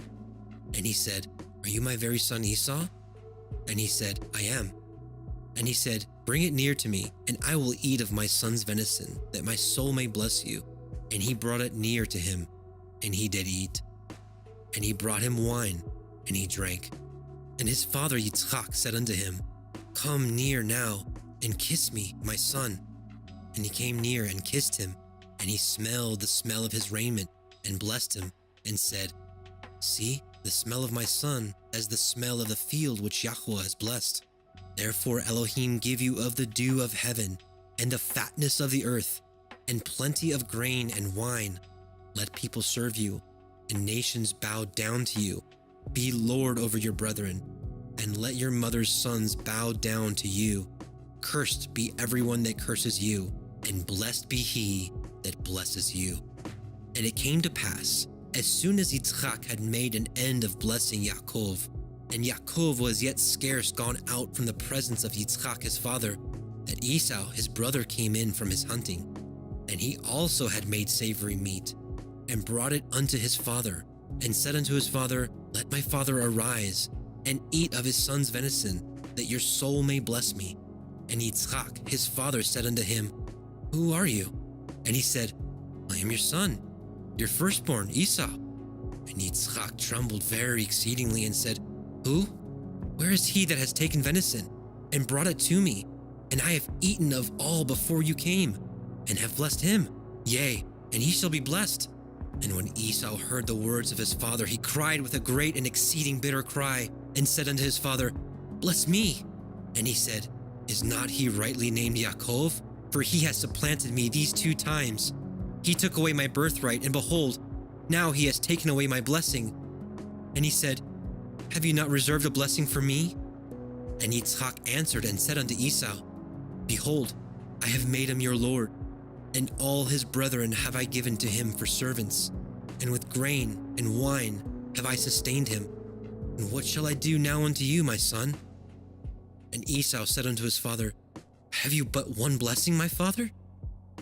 And he said, "Are you my very son Esau?" And he said, "I am." And he said, "Bring it near to me, and I will eat of my son's venison, that my soul may bless you." And he brought it near to him, and he did eat. And he brought him wine, and he drank. And his father Yitzchak said unto him, "Come near now, and kiss me, my son." And he came near and kissed him, and he smelled the smell of his raiment, and blessed him, and said, "See, the smell of my son, as the smell of the field which Yahweh has blessed. Therefore Elohim give you of the dew of heaven, and the fatness of the earth, and plenty of grain and wine. Let people serve you, and nations bow down to you. Be Lord over your brethren, and let your mother's sons bow down to you. Cursed be everyone that curses you, and blessed be he that blesses you." And it came to pass, as soon as Yitzchak had made an end of blessing Yaakov, and Yaakov was yet scarce gone out from the presence of Yitzchak his father, that Esau his brother came in from his hunting. And he also had made savory meat, and brought it unto his father, and said unto his father, "Let my father arise, and eat of his son's venison, that your soul may bless me." And Yitzchak his father said unto him, "Who are you?" And he said, "I am your son, your firstborn, Esau." And Yitzchak trembled very exceedingly, and said, "Who? Where is he that has taken venison, and brought it to me? And I have eaten of all before you came, and have blessed him. Yea, and he shall be blessed." And when Esau heard the words of his father, he cried with a great and exceeding bitter cry, and said unto his father, "Bless me." And he said, "Is not he rightly named Yaakov? For he has supplanted me these 2 times. He took away my birthright, and behold, now he has taken away my blessing." And he said, "Have you not reserved a blessing for me?" And Yitzchak answered and said unto Esau, "Behold, I have made him your lord, and all his brethren have I given to him for servants, and with grain and wine have I sustained him. And what shall I do now unto you, my son?" And Esau said unto his father, "Have you but one blessing, my father?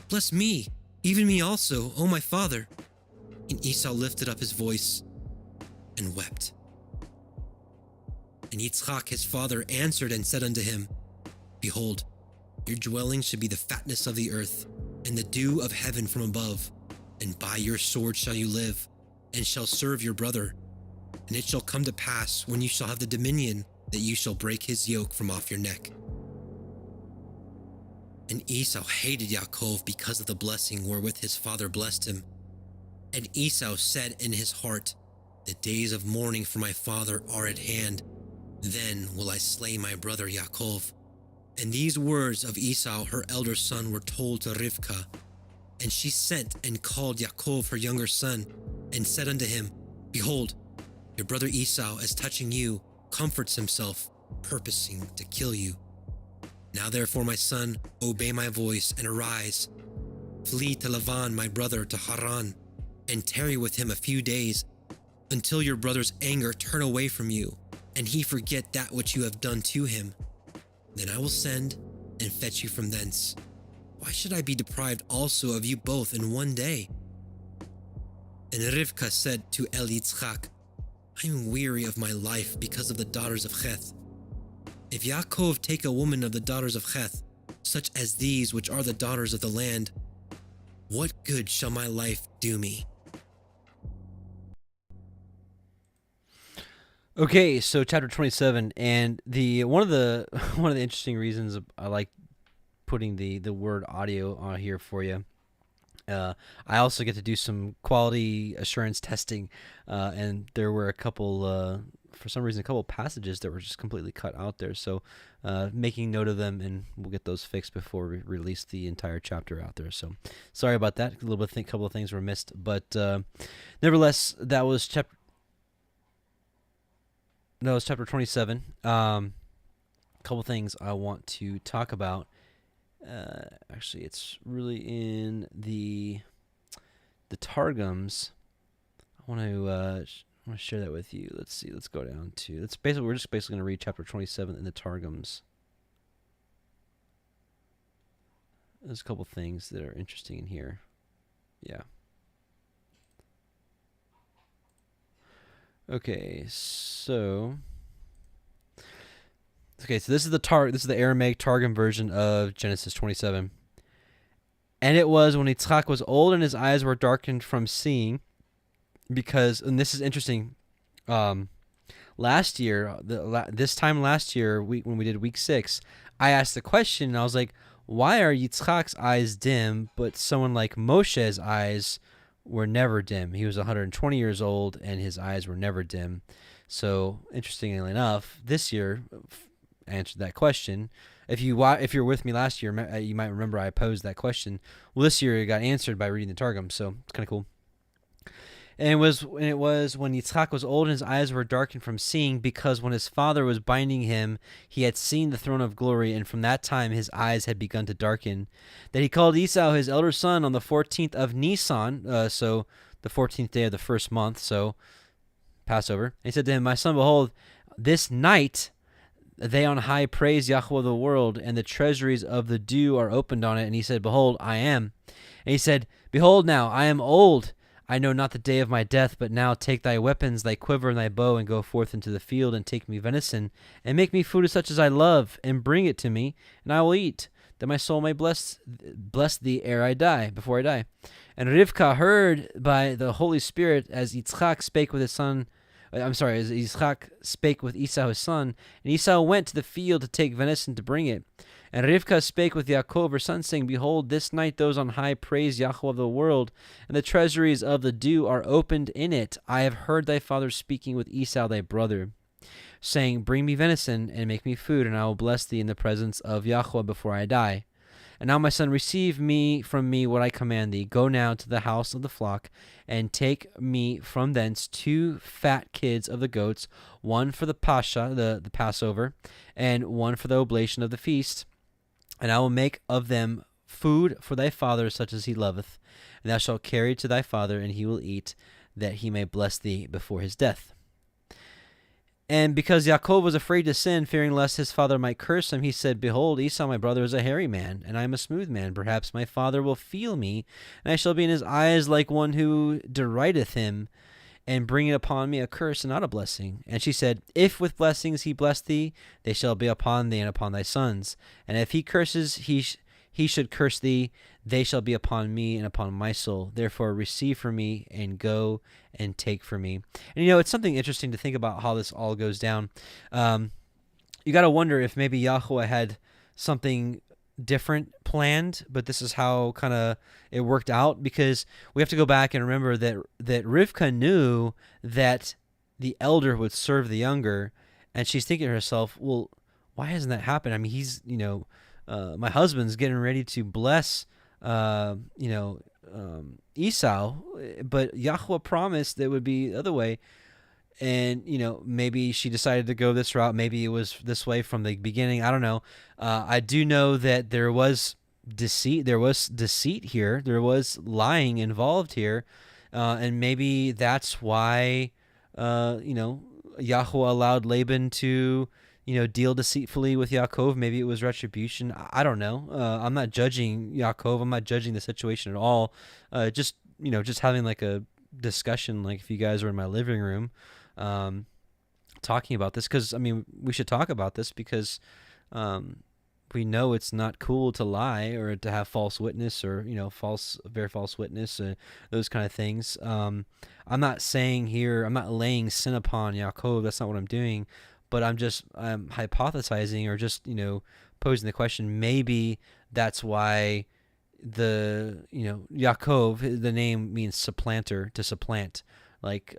Bless me, even me also, O my father." And Esau lifted up his voice and wept. And Yitzchak his father answered and said unto him, "Behold, your dwelling should be the fatness of the earth, and the dew of heaven from above. And by your sword shall you live, and shall serve your brother. And it shall come to pass, when you shall have the dominion, that you shall break his yoke from off your neck." And Esau hated Yaakov because of the blessing wherewith his father blessed him. And Esau said in his heart, "The days of mourning for my father are at hand. Then will I slay my brother Yaakov." And these words of Esau her elder son were told to Rivkah. And she sent and called Yaakov her younger son, and said unto him, "Behold, your brother Esau, as touching you, comforts himself, purposing to kill you. Now therefore, my son, obey my voice, and arise. Flee to Lavan my brother, to Haran, and tarry with him a few days, until your brother's anger turn away from you, and he forget that which you have done to him. Then I will send and fetch you from thence. Why should I be deprived also of you both in one day?" And Rivkah said to Yitzchak, "I am weary of my life because of the daughters of Heth. If Yaakov take a woman of the daughters of Heth, such as these which are the daughters of the land, what good shall my life do me?" Okay, so chapter 27, and the one of the interesting reasons I like putting the word audio on here for you. I also get to do some quality assurance testing, and there were a couple, for some reason, a couple passages that were just completely cut out there. So making note of them, and we'll get those fixed before we release the entire chapter out there. So sorry about that. A little bit, couple of things were missed, but nevertheless, that was chapter 27. Couple things I want to talk about. Actually, it's really in the Targums. I want I'm gonna share that with you. Let's see. Let's go down to. We're just basically gonna read chapter 27 in the Targums. There's a couple things that are interesting in here. Yeah. Okay, so this is the Aramaic Targum version of Genesis 27. And it was when Yitzchak was old and his eyes were darkened from seeing, because, and this is interesting, last year, this time last year, when we did week 6, I asked the question, and I was like, why are Yitzchak's eyes dim, but someone like Moshe's eyes were never dim? He was 120 years old, and his eyes were never dim. So, interestingly enough, this year answered that question. If you're with me last year, you might remember I posed that question. Well, this year it got answered by reading the Targum, so it's kind of cool. And it was when Yitzchak was old and his eyes were darkened from seeing, because when his father was binding him, he had seen the throne of glory, and from that time his eyes had begun to darken. That he called Esau his elder son on the 14th of Nisan, so the 14th day of the first month, so Passover. And he said to him, "My son, behold, this night they on high praise Yahweh of the world, and the treasuries of the dew are opened on it." And he said, "Behold, I am." And he said, "Behold now, I am old. I know not the day of my death, but now take thy weapons, thy quiver, and thy bow, and go forth into the field, and take me venison, and make me food such as I love, and bring it to me, and I will eat, that my soul may bless thee before I die." And Rivka heard by the Holy Spirit as Yitzchak spake with his son, as Yitzchak spake with Esau his son, and Esau went to the field to take venison to bring it. And Rivka spake with Yaakov her son, saying, "Behold, this night those on high praise Yahweh of the world, and the treasuries of the dew are opened in it. I have heard thy father speaking with Esau thy brother, saying, Bring me venison, and make me food, and I will bless thee in the presence of Yahweh before I die. And now, my son, receive me from me what I command thee. Go now to the house of the flock, and take me from thence 2 fat kids of the goats, one for the Pascha, the Passover, and one for the oblation of the feast. And I will make of them food for thy father, such as he loveth. And thou shalt carry to thy father, and he will eat, that he may bless thee before his death." And because Yaakov was afraid to sin, fearing lest his father might curse him, he said, "Behold, Esau my brother is a hairy man, and I am a smooth man. Perhaps my father will feel me, and I shall be in his eyes like one who derideth him, and bring upon me a curse and not a blessing." And she said, "If with blessings he bless thee, they shall be upon thee and upon thy sons. And if he curses, he should curse thee, they shall be upon me and upon my soul. Therefore receive from me, and go and take from me." And it's something interesting to think about how this all goes down. You got to wonder if maybe Yahweh had something different planned, but this is how kind of it worked out, because we have to go back and remember that Rivka knew that the elder would serve the younger, and she's thinking to herself, well, why hasn't that happened? I mean, he's, my husband's getting ready to bless, Esau, but Yahweh promised it would be the other way. And, maybe she decided to go this route. Maybe it was this way from the beginning. I don't know. I do know that there was deceit. There was deceit here. There was lying involved here. And maybe that's why, Yahweh allowed Laban to, deal deceitfully with Yaakov. Maybe it was retribution. I don't know. I'm not judging Yaakov. I'm not judging the situation at all. Just having like a discussion, like if you guys were in my living room, talking about this, because we should talk about this, because we know it's not cool to lie or to have false witness, or very false witness, those kind of things. I'm not saying here, I'm not laying sin upon Yaakov. That's not what I'm doing, but I'm hypothesizing, or just posing the question. Maybe that's why the Yaakov, the name means supplanter, to supplant, like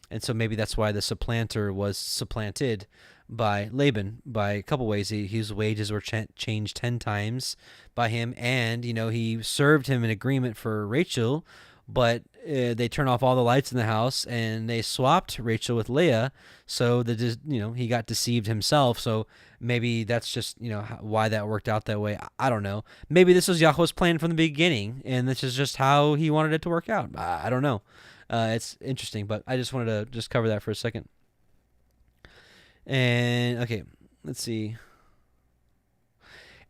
and so maybe that's why the supplanter was supplanted by Laban by a couple ways. His wages were changed 10 times by him, and he served him an agreement for Rachel, but they turned off all the lights in the house, and they swapped Rachel with Leah, so he got deceived himself. So maybe that's just why that worked out that way. I don't know. Maybe this was Yahweh's plan from the beginning, and this is just how he wanted it to work out. I don't know. It's interesting, but I just wanted to just cover that for a second. And okay, let's see.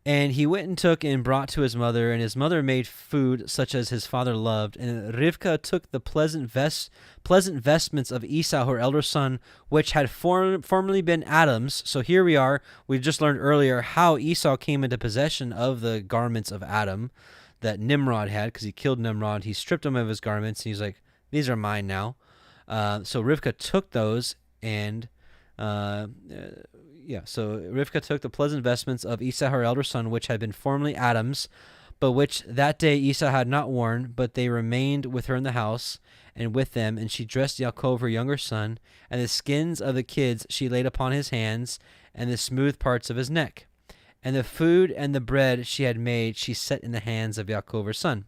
And he went and took and brought to his mother, and his mother made food such as his father loved. And Rivkah took the pleasant vestments of Esau, her elder son, which had formerly been Adam's. So here we are. We just learned earlier how Esau came into possession of the garments of Adam that Nimrod had, because he killed Nimrod. He stripped him of his garments, and he's like, these are mine now. So Rivkah took those and... so Rivkah took the pleasant vestments of Esau her elder son, which had been formerly Adam's, but which that day Esau had not worn, but they remained with her in the house, and with them, and she dressed Yaakov her younger son, and the skins of the kids she laid upon his hands, and the smooth parts of his neck. And the food and the bread she had made she set in the hands of Yaakov her son.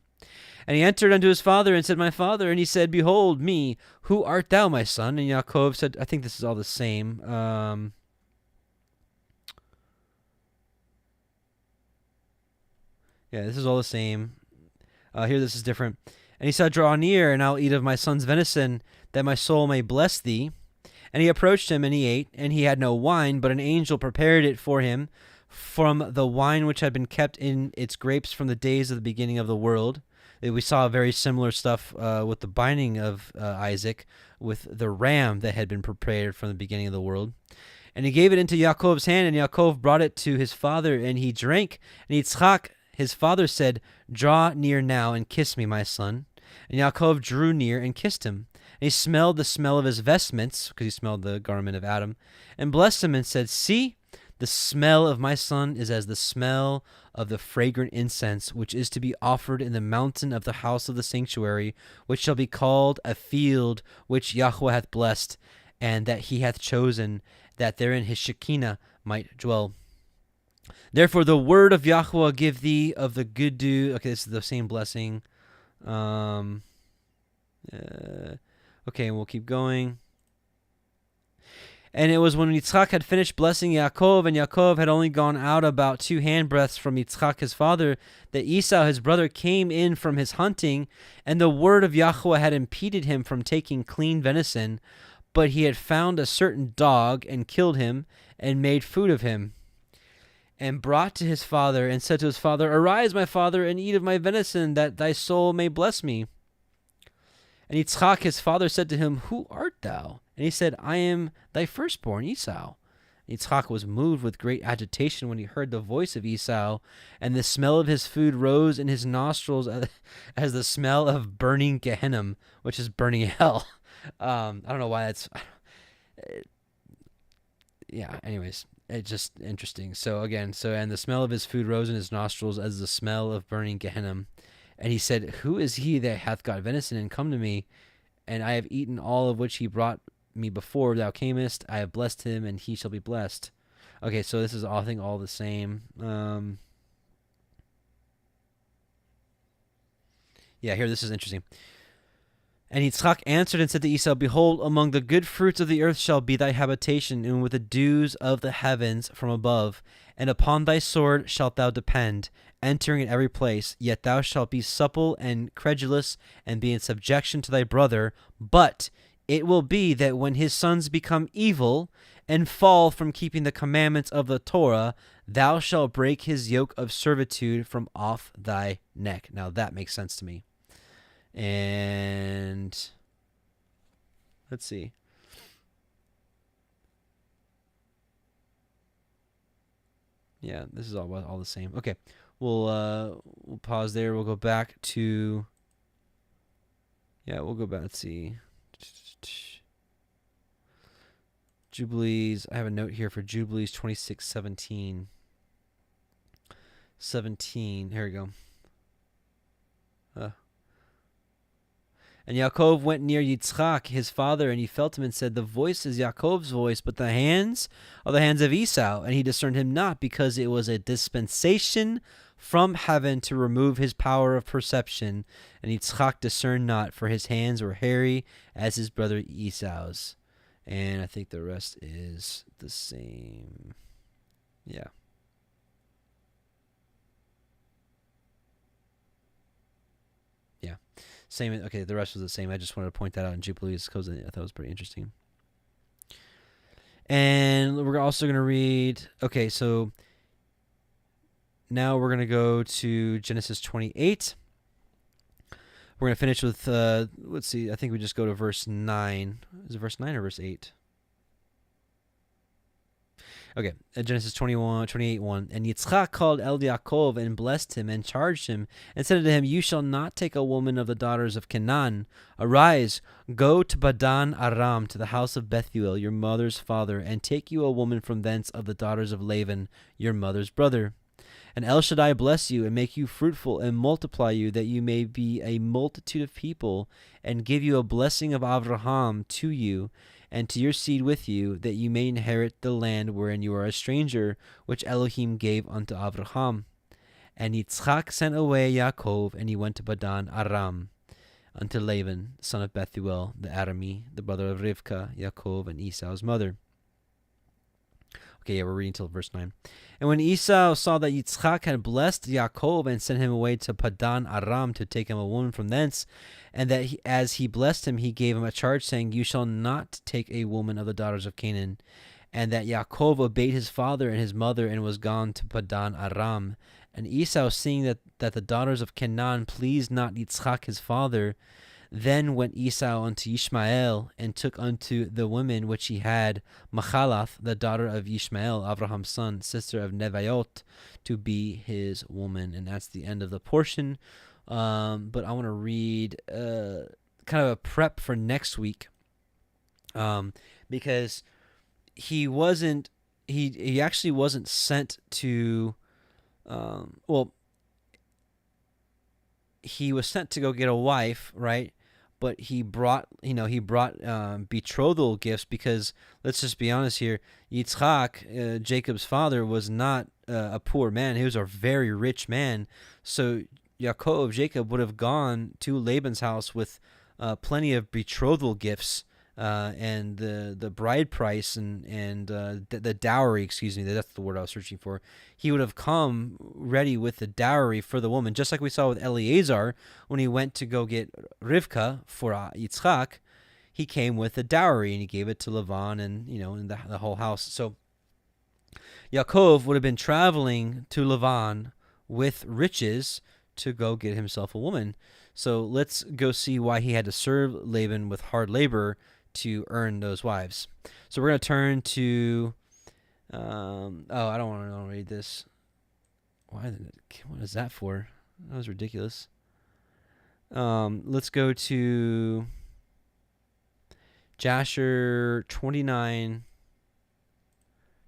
And he entered unto his father and said, My father. And he said, Behold me, who art thou, my son? And Yaakov said, I think this is all the same. This is all the same. Here this is different. And he said, Draw near, and I'll eat of my son's venison, that my soul may bless thee. And he approached him, and he ate, and he had no wine, but an angel prepared it for him from the wine which had been kept in its grapes from the days of the beginning of the world. We saw very similar stuff with the binding of Isaac, with the ram that had been prepared from the beginning of the world. And he gave it into Yaakov's hand, and Yaakov brought it to his father, and he drank. And Yitzchak, his father, said, Draw near now, and kiss me, my son. And Yaakov drew near and kissed him. And he smelled the smell of his vestments, because he smelled the garment of Adam, and blessed him and said, See, the smell of my son is as the smell of the fragrant incense, which is to be offered in the mountain of the house of the sanctuary, which shall be called a field which Yahweh hath blessed, and that he hath chosen, that therein his Shekinah might dwell. Therefore the word of Yahweh give thee of the good dew. Okay, this is the same blessing. Okay, we'll keep going. And it was when Yitzchak had finished blessing Yaakov, and Yaakov had only gone out about 2 handbreadths from Yitzchak his father, that Esau his brother came in from his hunting, and the word of Yahweh had impeded him from taking clean venison, but he had found a certain dog, and killed him, and made food of him, and brought to his father, and said to his father, Arise, my father, and eat of my venison, that thy soul may bless me. And Yitzchak his father said to him, Who art thou? And he said, I am thy firstborn, Esau. And Yitzchak was moved with great agitation when he heard the voice of Esau, and the smell of his food rose in his nostrils as the smell of burning Gehenna, which is burning hell. I don't know why that's... anyways, it's just interesting. So again, and the smell of his food rose in his nostrils as the smell of burning Gehenna. And he said, Who is he that hath got venison and come to me? And I have eaten all of which he brought me before thou camest. I have blessed him, and he shall be blessed. Okay, so this is, I think, all the same. Here, this is interesting. And Yitzchak answered and said to Esau, Behold, among the good fruits of the earth shall be thy habitation, and with the dews of the heavens from above. And upon thy sword shalt thou depend, entering in every place. Yet thou shalt be supple and credulous, and be in subjection to thy brother. But it will be that when his sons become evil, and fall from keeping the commandments of the Torah, thou shalt break his yoke of servitude from off thy neck. Now that makes sense to me. And let's see. Yeah, this is all the same. Okay, we'll pause there. We'll go back to. Yeah, we'll go back. Let's see. Jubilees. I have a note here for Jubilees 26:17. 17. Here we go. And Yaakov went near Yitzchak, his father, and he felt him and said, The voice is Yaakov's voice, but the hands are the hands of Esau. And he discerned him not, because it was a dispensation from heaven to remove his power of perception. And Yitzchak discerned not, for his hands were hairy as his brother Esau's. And I think the rest is the same. Yeah. Yeah. Same. Okay, the rest was the same. I just wanted to point that out in Jubilees because I thought it was pretty interesting. And we're also going to read. Okay, so now we're going to go to Genesis 28. We're going to finish with, let's see, I think we just go to verse 9. Is it verse 9 or verse 8? Okay, Genesis 28:1. And Yitzchak called El Yaakov and blessed him and charged him and said to him, You shall not take a woman of the daughters of Canaan. Arise, go to Padan Aram, to the house of Bethuel, your mother's father, and take you a woman from thence of the daughters of Laban, your mother's brother. And El Shaddai bless you and make you fruitful and multiply you, that you may be a multitude of people, and give you a blessing of Abraham to you, and to your seed with you, that you may inherit the land wherein you are a stranger, which Elohim gave unto Abraham. And Yitzchak sent away Yaakov, and he went to Padan Aram, unto Laban, son of Bethuel, the Arami, the brother of Rivka, Yaakov, and Esau's mother. Okay, yeah, we're reading till verse 9. And when Esau saw that Yitzchak had blessed Yaakov and sent him away to Padan Aram to take him a woman from thence, and that as he blessed him, he gave him a charge, saying, You shall not take a woman of the daughters of Canaan. And that Yaakov obeyed his father and his mother, and was gone to Padan Aram. And Esau, seeing that the daughters of Canaan pleased not Yitzchak his father, then went Esau unto Ishmael, and took unto the women which he had Machalath, the daughter of Ishmael, Abraham's son, sister of Nevaiot, to be his woman. And that's the end of the portion. But I want to read kind of a prep for next week, because he actually wasn't sent to, he was sent to go get a wife, right? But he brought betrothal gifts, because let's just be honest here, Yitzchak, Jacob's father, was not a poor man. He was a very rich man. So Jacob would have gone to Laban's house with plenty of betrothal gifts, and the bride price and the dowry, excuse me, that's the word I was searching for. He would have come ready with the dowry for the woman, just like we saw with Eliezer when he went to go get Rivka for Yitzchak. He came with the dowry and he gave it to Lavan and and the whole house. So Yaakov would have been traveling to Lavan with riches to go get himself a woman. So let's go see why he had to serve Laban with hard labor to earn those wives. So we're going to turn to, I don't want to read this. What is that for? That was ridiculous. Let's go to Jasher 29,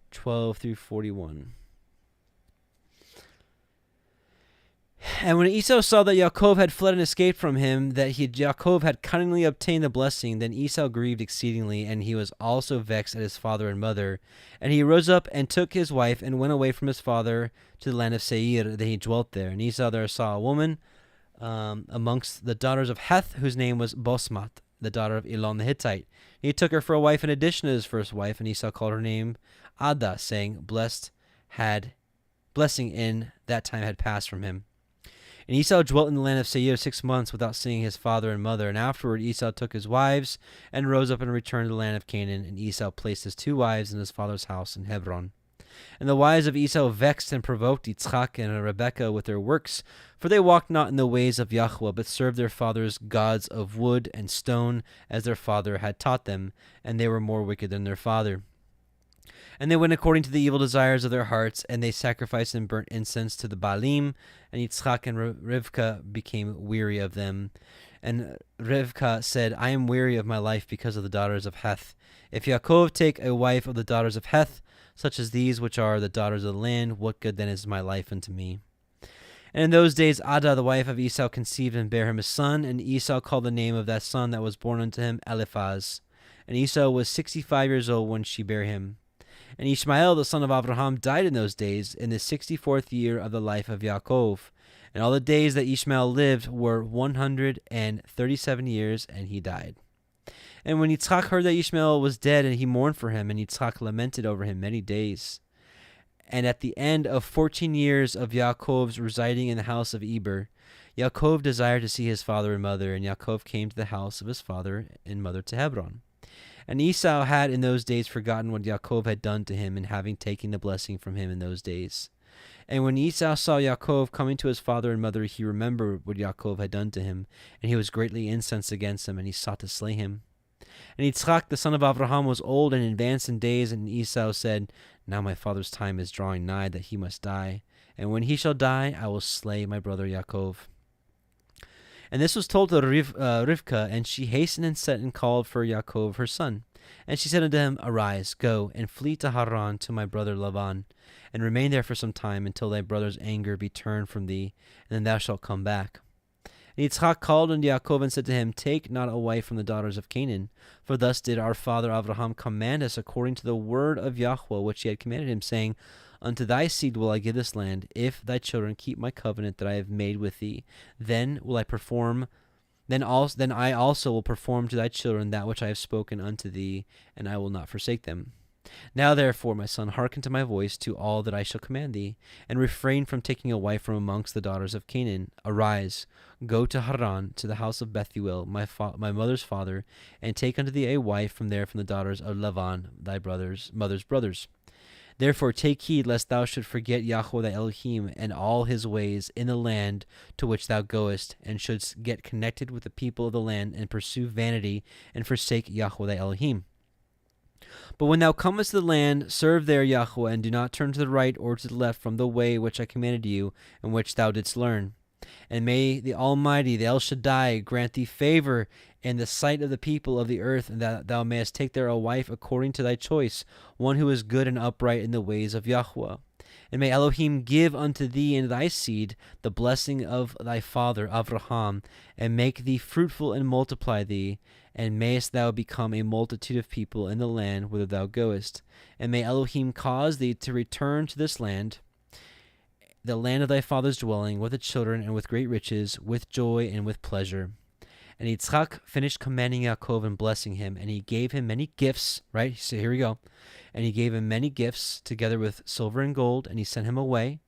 12 through 41. And when Esau saw that Yaakov had fled and escaped from him, that Yaakov had cunningly obtained the blessing, then Esau grieved exceedingly, and he was also vexed at his father and mother. And he rose up and took his wife, and went away from his father to the land of Seir, that he dwelt there. And Esau there saw a woman amongst the daughters of Heth, whose name was Bosmat, the daughter of Elon the Hittite. He took her for a wife in addition to his first wife, and Esau called her name Adah, saying, blessing in that time had passed from him. And Esau dwelt in the land of Seir 6 months without seeing his father and mother. And afterward Esau took his wives and rose up and returned to the land of Canaan. And Esau placed his 2 wives in his father's house in Hebron. And the wives of Esau vexed and provoked Yitzchak and Rebekah with their works, for they walked not in the ways of Yahweh, but served their fathers' gods of wood and stone, as their father had taught them, and they were more wicked than their father. And they went according to the evil desires of their hearts, and they sacrificed and burnt incense to the Baalim. And Yitzchak and Rivka became weary of them. And Rivka said, I am weary of my life because of the daughters of Heth. If Yaakov take a wife of the daughters of Heth, such as these which are the daughters of the land, what good then is my life unto me? And in those days Adah, the wife of Esau, conceived and bare him a son. And Esau called the name of that son that was born unto him Eliphaz. And Esau was 65 years old when she bare him. And Ishmael, the son of Abraham, died in those days, in the 64th year of the life of Yaakov. And all the days that Ishmael lived were 137 years, and he died. And when Yitzchak heard that Ishmael was dead, and he mourned for him, and Yitzchak lamented over him many days. And at the end of 14 years of Yaakov's residing in the house of Eber, Yaakov desired to see his father and mother, and Yaakov came to the house of his father and mother to Hebron. And Esau had in those days forgotten what Yaakov had done to him in having taken the blessing from him in those days. And when Esau saw Yaakov coming to his father and mother, he remembered what Yaakov had done to him, and he was greatly incensed against him, and he sought to slay him. And Yitzchak the son of Abraham was old and advanced in days, and Esau said, Now my father's time is drawing nigh that he must die, and when he shall die, I will slay my brother Yaakov. And this was told to Rivkah, and she hastened and sent and called for Yaakov her son. And she said unto him, Arise, go, and flee to Haran to my brother Laban, and remain there for some time until thy brother's anger be turned from thee, and then thou shalt come back. And Yitzchak called unto Yaakov and said to him, Take not a wife from the daughters of Canaan, for thus did our father Abraham command us according to the word of Yahweh which he had commanded him, saying, Unto thy seed will I give this land, if thy children keep my covenant that I have made with thee. Then I also will perform to thy children that which I have spoken unto thee, and I will not forsake them. Now therefore, my son, hearken to my voice to all that I shall command thee, and refrain from taking a wife from amongst the daughters of Canaan. Arise, go to Haran, to the house of Bethuel, my mother's father, and take unto thee a wife from there from the daughters of Laban, thy mother's brothers. Therefore take heed lest thou should forget Yahweh thy Elohim and all his ways in the land to which thou goest, and shouldst get connected with the people of the land, and pursue vanity, and forsake Yahweh thy Elohim. But when thou comest to the land, serve there Yahweh, and do not turn to the right or to the left from the way which I commanded you, and which thou didst learn. And may the Almighty, the El Shaddai, grant thee favor in the sight of the people of the earth, and that thou mayest take there a wife according to thy choice, one who is good and upright in the ways of Yahweh. And may Elohim give unto thee and thy seed the blessing of thy father Abraham, and make thee fruitful and multiply thee, and mayest thou become a multitude of people in the land whither thou goest. And may Elohim cause thee to return to this land, the land of thy father's dwelling, with the children and with great riches, with joy and with pleasure. And Yitzchak finished commanding Yaakov and blessing him, and he gave him many gifts, right? So here we go. And he gave him many gifts, together with silver and gold, and he sent him away.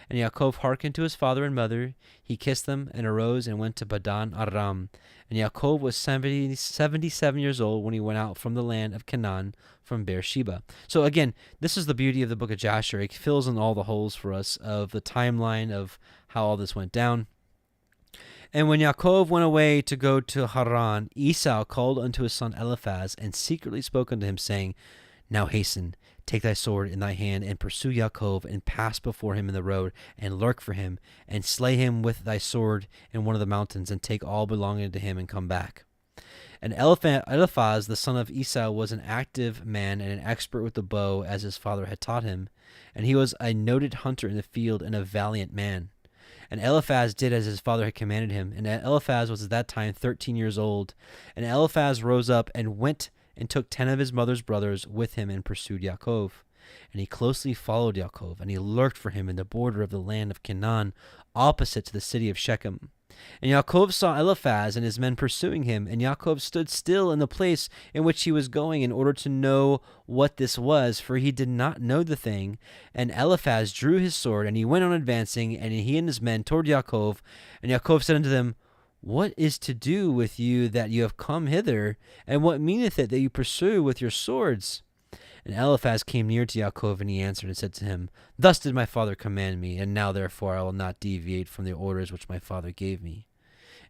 And Yaakov hearkened to his father and mother. He kissed them, and arose and went to Padan Aram. And Yaakov was 77 years old when he went out from the land of Canaan, from Beersheba. So again, this is the beauty of the book of Jasher. It fills in all the holes for us of the timeline of how all this went down. And when Yaakov went away to go to Haran, Esau called unto his son Eliphaz, and secretly spoke unto him, saying, Now hasten, take thy sword in thy hand, and pursue Yaakov, and pass before him in the road, and lurk for him, and slay him with thy sword in one of the mountains, and take all belonging to him, and come back. And Eliphaz, the son of Esau, was an active man and an expert with the bow, as his father had taught him. And he was a noted hunter in the field and a valiant man. And Eliphaz did as his father had commanded him. And Eliphaz was at that time 13 years old. And Eliphaz rose up and went and took 10 of his mother's brothers with him and pursued Yaakov. And he closely followed Yaakov, and he lurked for him in the border of the land of Canaan, opposite to the city of Shechem. And Yaakov saw Eliphaz and his men pursuing him, and Yaakov stood still in the place in which he was going in order to know what this was, for he did not know the thing. And Eliphaz drew his sword, and he went on advancing, and he and his men toward Yaakov. And Yaakov said unto them, What is to do with you that you have come hither? And what meaneth it that you pursue with your swords? And Eliphaz came near to Yaakov, and he answered and said to him, Thus did my father command me, and now therefore I will not deviate from the orders which my father gave me.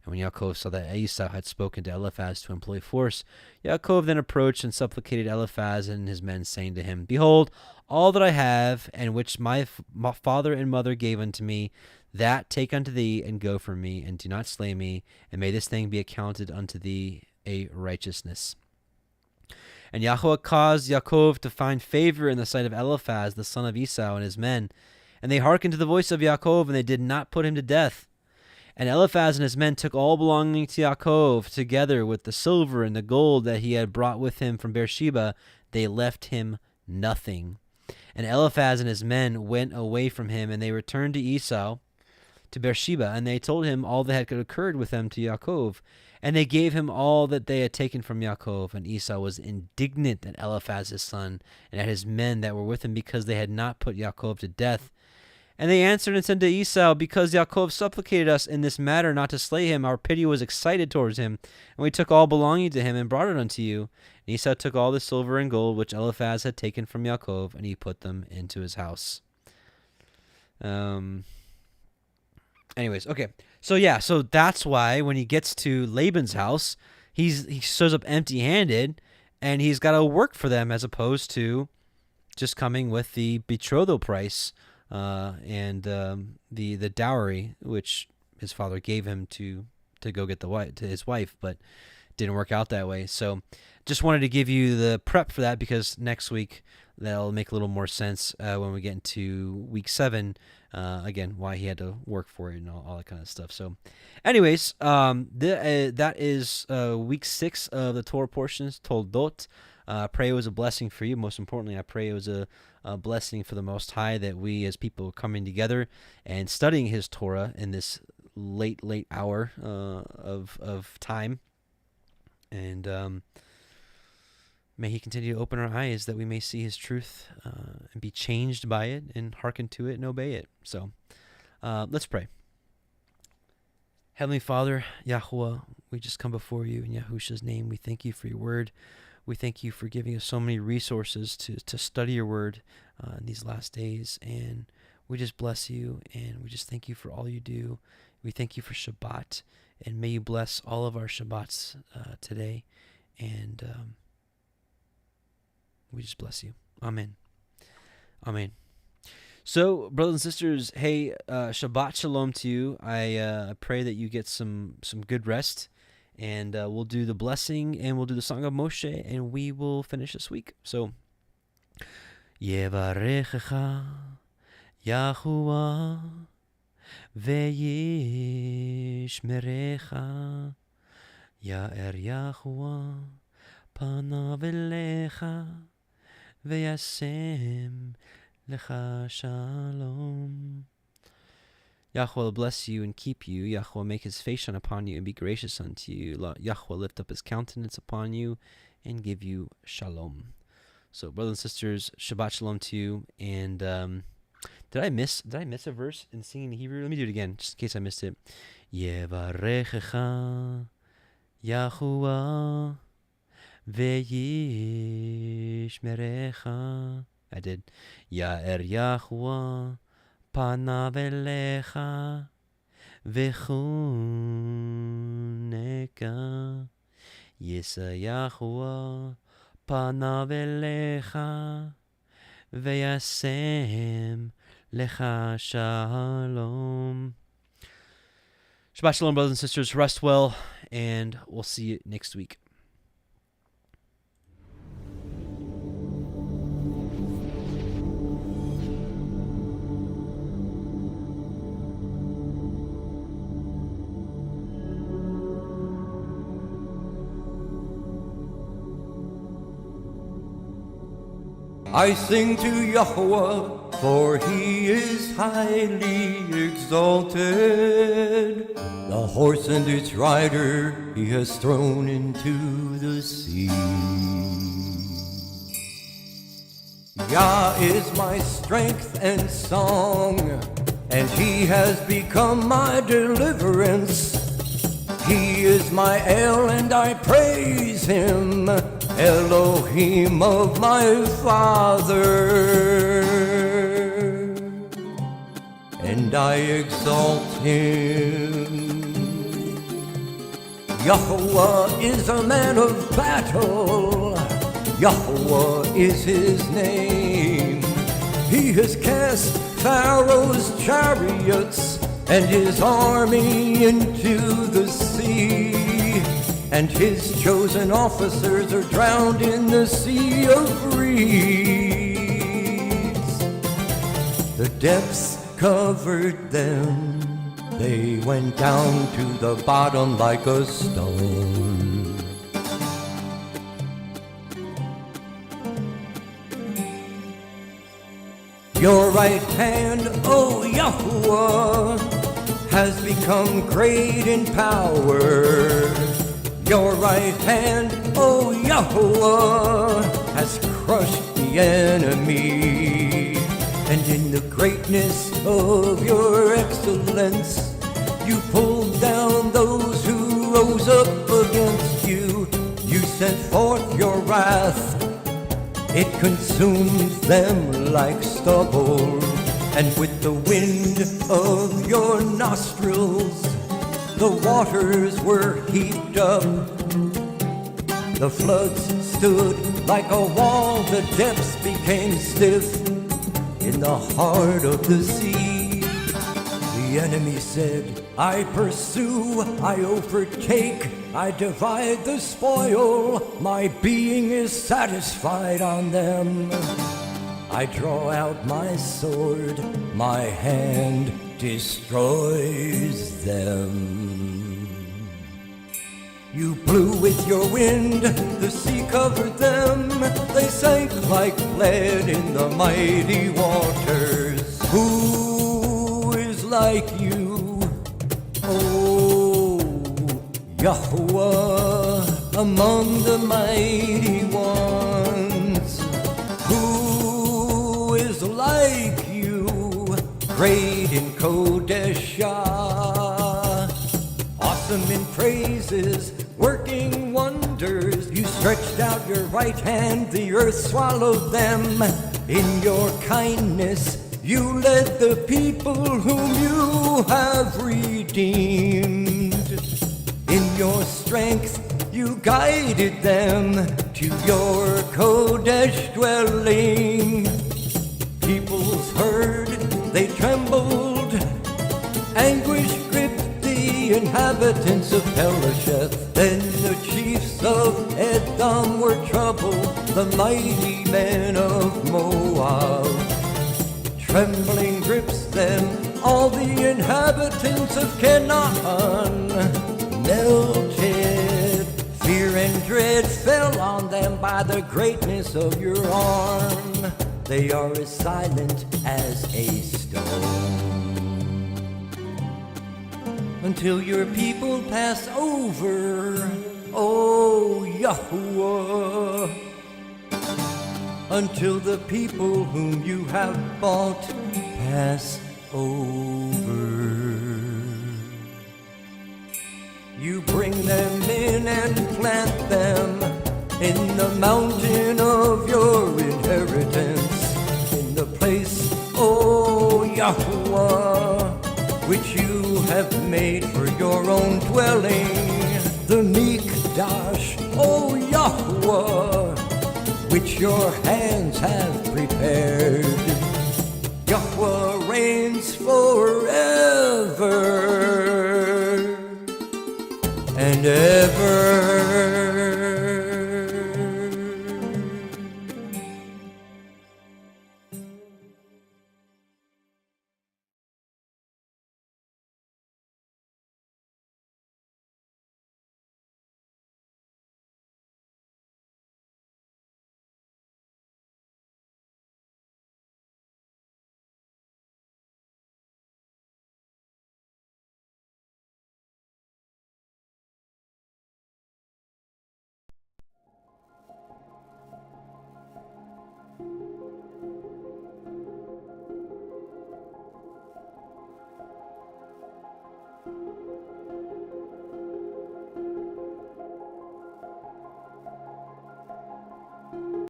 And when Yaakov saw that Esau had spoken to Eliphaz to employ force, Yaakov then approached and supplicated Eliphaz and his men, saying to him, Behold, all that I have, and which my father and mother gave unto me, that take unto thee, and go from me, and do not slay me, and may this thing be accounted unto thee a righteousness. And Yahweh caused Yaakov to find favor in the sight of Eliphaz, the son of Esau, and his men. And they hearkened to the voice of Yaakov, and they did not put him to death. And Eliphaz and his men took all belonging to Yaakov, together with the silver and the gold that he had brought with him from Beersheba. They left him nothing. And Eliphaz and his men went away from him, and they returned to Esau, to Beersheba, and they told him all that had occurred with them to Yaakov. And they gave him all that they had taken from Yaakov. And Esau was indignant at Eliphaz his son, and at his men that were with him, because they had not put Yaakov to death. And they answered and said to Esau, because Yaakov supplicated us in this matter not to slay him, our pity was excited towards him, and we took all belonging to him and brought it unto you. And Esau took all the silver and gold which Eliphaz had taken from Yaakov, and he put them into his house. Anyways, okay. So that's why when he gets to Laban's house, he shows up empty-handed, and he's got to work for them as opposed to just coming with the betrothal price and the dowry which his father gave him to go get his wife, but didn't work out that way. So just wanted to give you the prep for that, because next week that'll make a little more sense when we get into week 7. Again, why he had to work for it and all that kind of stuff. So anyways, that is week 6 of the Torah portions, Toldot. I pray it was a blessing for you. Most importantly, I pray it was a blessing for the Most High, that we as people coming together and studying His Torah in this late hour of time. And may He continue to open our eyes that we may see His truth and be changed by it and hearken to it and obey it. So let's pray. Heavenly Father, Yahuwah, we just come before you in Yahusha's name. We thank you for your word. We thank you for giving us so many resources to study your word in these last days. And we just bless you, and we just thank you for all you do. We thank you for Shabbat, and may you bless all of our Shabbats today. And we just bless you. Amen. Amen. So, brothers and sisters, hey, Shabbat Shalom to you. I pray that you get some good rest. And we'll do the blessing, and we'll do the Song of Moshe, and we will finish this week. So, Yevarechecha Yahuwah ve'yishmerecha Ya'er Yahuwah panav elecha ve'yasem lecha shalom. Yahweh will bless you and keep you. Yahweh will make his face shine upon you and be gracious unto you. Yahweh will lift up his countenance upon you and give you shalom. So, brothers and sisters, Shabbat shalom to you. And did I miss a verse in singing the Hebrew? Let me do it again, just in case I missed it. Yevarechecha Yahuwah ve'yishmerecha. I did. Ya'er Yahuwah panav elecha v'chuneka Yisa Yahuwah panav elecha ve'yasem lecha shalom. Shabbat shalom, brothers and sisters. Rest well, and we'll see you next week. I sing to Yahweh, for he is highly exalted. The horse and its rider he has thrown into the sea. Yah is my strength and song, and he has become my deliverance. He is my El, and I praise him, Elohim of my father, and I exalt him. Yahweh is a man of battle, Yahweh is his name. He has cast Pharaoh's chariots and his army into the sea, and his chosen officers are drowned in the sea of reeds. The depths covered them, they went down to the bottom like a stone. Your right hand, O Yahuwah, has become great in power. Your right hand, O Yahuwah, has crushed the enemy. And in the greatness of your excellence, you pulled down those who rose up against you. You sent forth your wrath, it consumed them like stubble. And with the wind of your nostrils, the waters were heaped up. The floods stood like a wall, the depths became stiff in the heart of the sea. The enemy said, I pursue, I overtake, I divide the spoil, my being is satisfied on them. I draw out my sword, my hand destroys them. You blew with your wind, the sea covered them, they sank like lead in the mighty waters. Who is like you, O Yahweh, among the mighty ones? Who is like you, great in Kodeshah, awesome in praises, working wonders? You stretched out your right hand, the earth swallowed them. In your kindness, you led the people whom you have redeemed. In your strength, you guided them to your Kodesh dwelling. Peoples heard, they trembled, anguish gripped the inhabitants of Pelasheth. Then the chiefs of Edom were troubled, the mighty men of Moab. Trembling grips them, all the inhabitants of Canaan melted. Fear and dread fell on them by the greatness of your arm. They are as silent as a stone. Until your people pass over, O Yahuwah. Until the people whom you have bought pass over. You bring them in and plant them in the mountain of your inheritance, in the place, O Yahuwah, which you have made for your own dwelling, the Mikdash, O Yahuwah, which your hands have prepared. Yahweh reigns forever and ever.